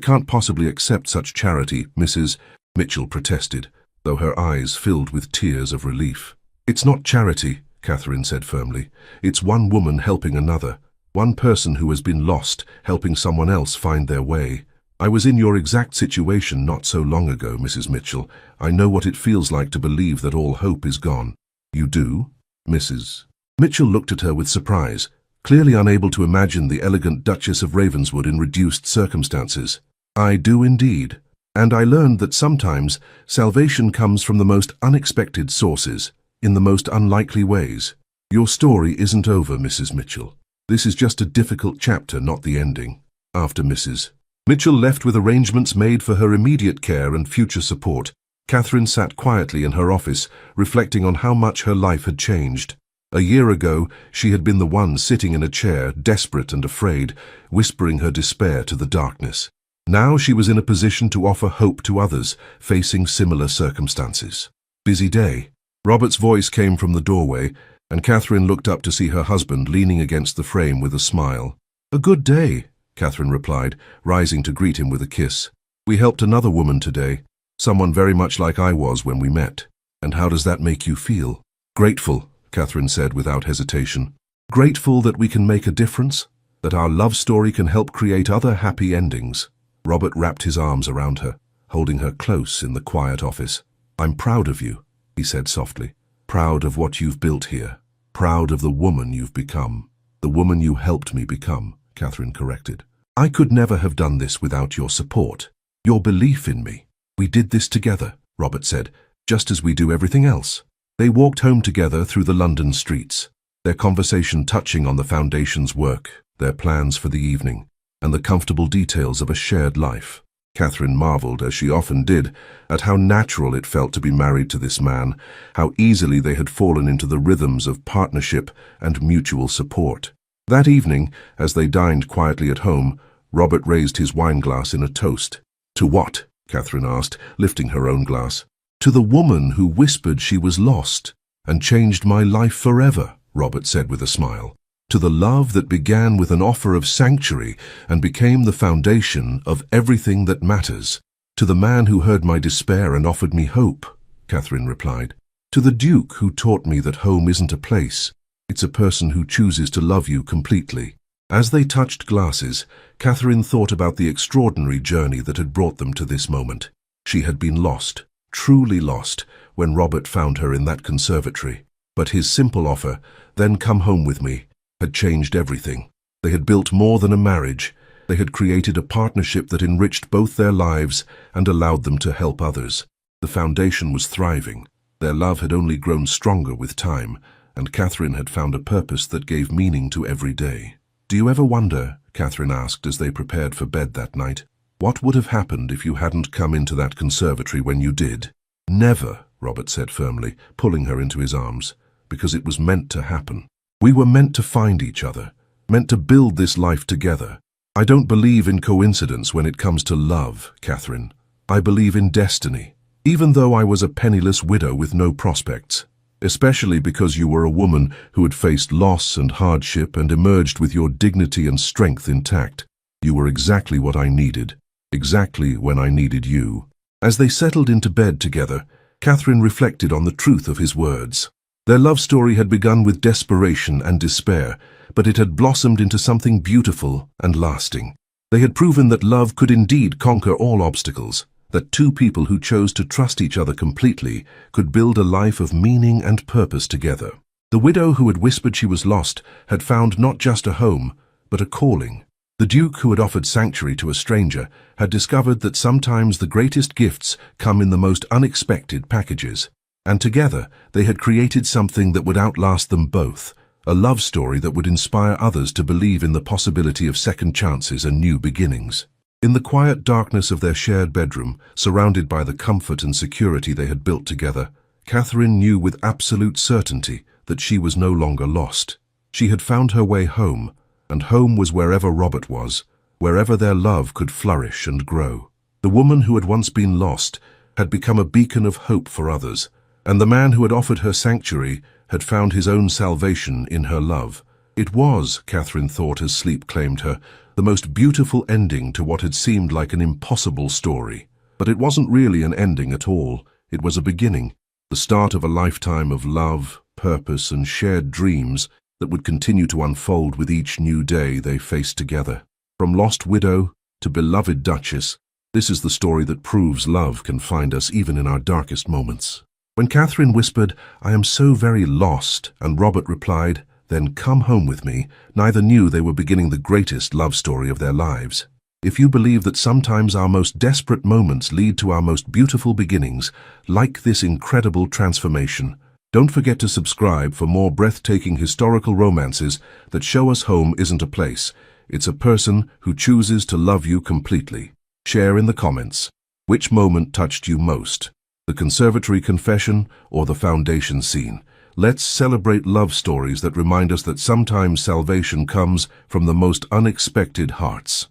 can't possibly accept such charity," Mrs. Mitchell protested, though her eyes filled with tears of relief. "It's not charity," Catherine said firmly. "It's one woman helping another, one person who has been lost, helping someone else find their way. I was in your exact situation not so long ago, Mrs. Mitchell. I know what it feels like to believe that all hope is gone." "You do?" Mrs. Mitchell looked at her with surprise, clearly unable to imagine the elegant Duchess of Ravenswood in reduced circumstances. "I do indeed. And I learned that sometimes salvation comes from the most unexpected sources, in the most unlikely ways. Your story isn't over, Mrs. Mitchell. This is just a difficult chapter, not the ending." After Mrs. Mitchell left with arrangements made for her immediate care and future support, Catherine sat quietly in her office, reflecting on how much her life had changed. A year ago, she had been the one sitting in a chair, desperate and afraid, whispering her despair to the darkness. Now she was in a position to offer hope to others, facing similar circumstances. "Busy day." Robert's voice came from the doorway, and Catherine looked up to see her husband leaning against the frame with a smile. "A good day," Catherine replied, rising to greet him with a kiss. "We helped another woman today, someone very much like I was when we met. And how does that make you feel?" "Grateful," Catherine said without hesitation. "Grateful that we can make a difference, that our love story can help create other happy endings." Robert wrapped his arms around her, holding her close in the quiet office. "I'm proud of you," he said softly. "Proud of what you've built here. Proud of the woman you've become. The woman you helped me become," Catherine corrected. "I could never have done this without your support, your belief in me. We did this together," Robert said, "just as we do everything else." They walked home together through the London streets, their conversation touching on the Foundation's work, their plans for the evening, and the comfortable details of a shared life. Catherine marveled, as she often did, at how natural it felt to be married to this man, how easily they had fallen into the rhythms of partnership and mutual support. That evening, as they dined quietly at home, Robert raised his wineglass in a toast. "To what?" Catherine asked, lifting her own glass. "To the woman who whispered she was lost and changed my life forever," Robert said with a smile. "To the love that began with an offer of sanctuary and became the foundation of everything that matters. To the man who heard my despair and offered me hope," Catherine replied. "To the Duke who taught me that home isn't a place, it's a person who chooses to love you completely." As they touched glasses, Catherine thought about the extraordinary journey that had brought them to this moment. She had been lost, truly lost, when Robert found her in that conservatory. But his simple offer, "Then come home with me," had changed everything. They had built more than a marriage. They had created a partnership that enriched both their lives and allowed them to help others. The foundation was thriving. Their love had only grown stronger with time, and Catherine had found a purpose that gave meaning to every day. "Do you ever wonder," Catherine asked as they prepared for bed that night, "what would have happened if you hadn't come into that conservatory when you did?" "Never," Robert said firmly, pulling her into his arms, "because it was meant to happen. We were meant to find each other, meant to build this life together. I don't believe in coincidence when it comes to love, Catherine. I believe in destiny, even though I was a penniless widow with no prospects. Especially because you were a woman who had faced loss and hardship and emerged with your dignity and strength intact. You were exactly what I needed, exactly when I needed you." As they settled into bed together, Catherine reflected on the truth of his words. Their love story had begun with desperation and despair, but it had blossomed into something beautiful and lasting. They had proven that love could indeed conquer all obstacles, that two people who chose to trust each other completely could build a life of meaning and purpose together. The widow who had whispered she was lost had found not just a home, but a calling. The Duke, who had offered sanctuary to a stranger, had discovered that sometimes the greatest gifts come in the most unexpected packages. And together, they had created something that would outlast them both, a love story that would inspire others to believe in the possibility of second chances and new beginnings. In the quiet darkness of their shared bedroom, surrounded by the comfort and security they had built together, Catherine knew with absolute certainty that she was no longer lost. She had found her way home, and home was wherever Robert was, wherever their love could flourish and grow. The woman who had once been lost had become a beacon of hope for others, and the man who had offered her sanctuary had found his own salvation in her love. It was, Catherine thought as sleep claimed her, the most beautiful ending to what had seemed like an impossible story. But it wasn't really an ending at all. It was a beginning, the start of a lifetime of love, purpose, and shared dreams that would continue to unfold with each new day they faced together. From lost widow to beloved duchess, this is the story that proves love can find us even in our darkest moments. When Catherine whispered, "I am so very lost," and Robert replied, "Then come home with me," neither knew they were beginning the greatest love story of their lives. If you believe that sometimes our most desperate moments lead to our most beautiful beginnings, like this incredible transformation, don't forget to subscribe for more breathtaking historical romances that show us home isn't a place, it's a person who chooses to love you completely. Share in the comments. Which moment touched you most? The conservatory confession or the foundation scene? Let's celebrate love stories that remind us that sometimes salvation comes from the most unexpected hearts.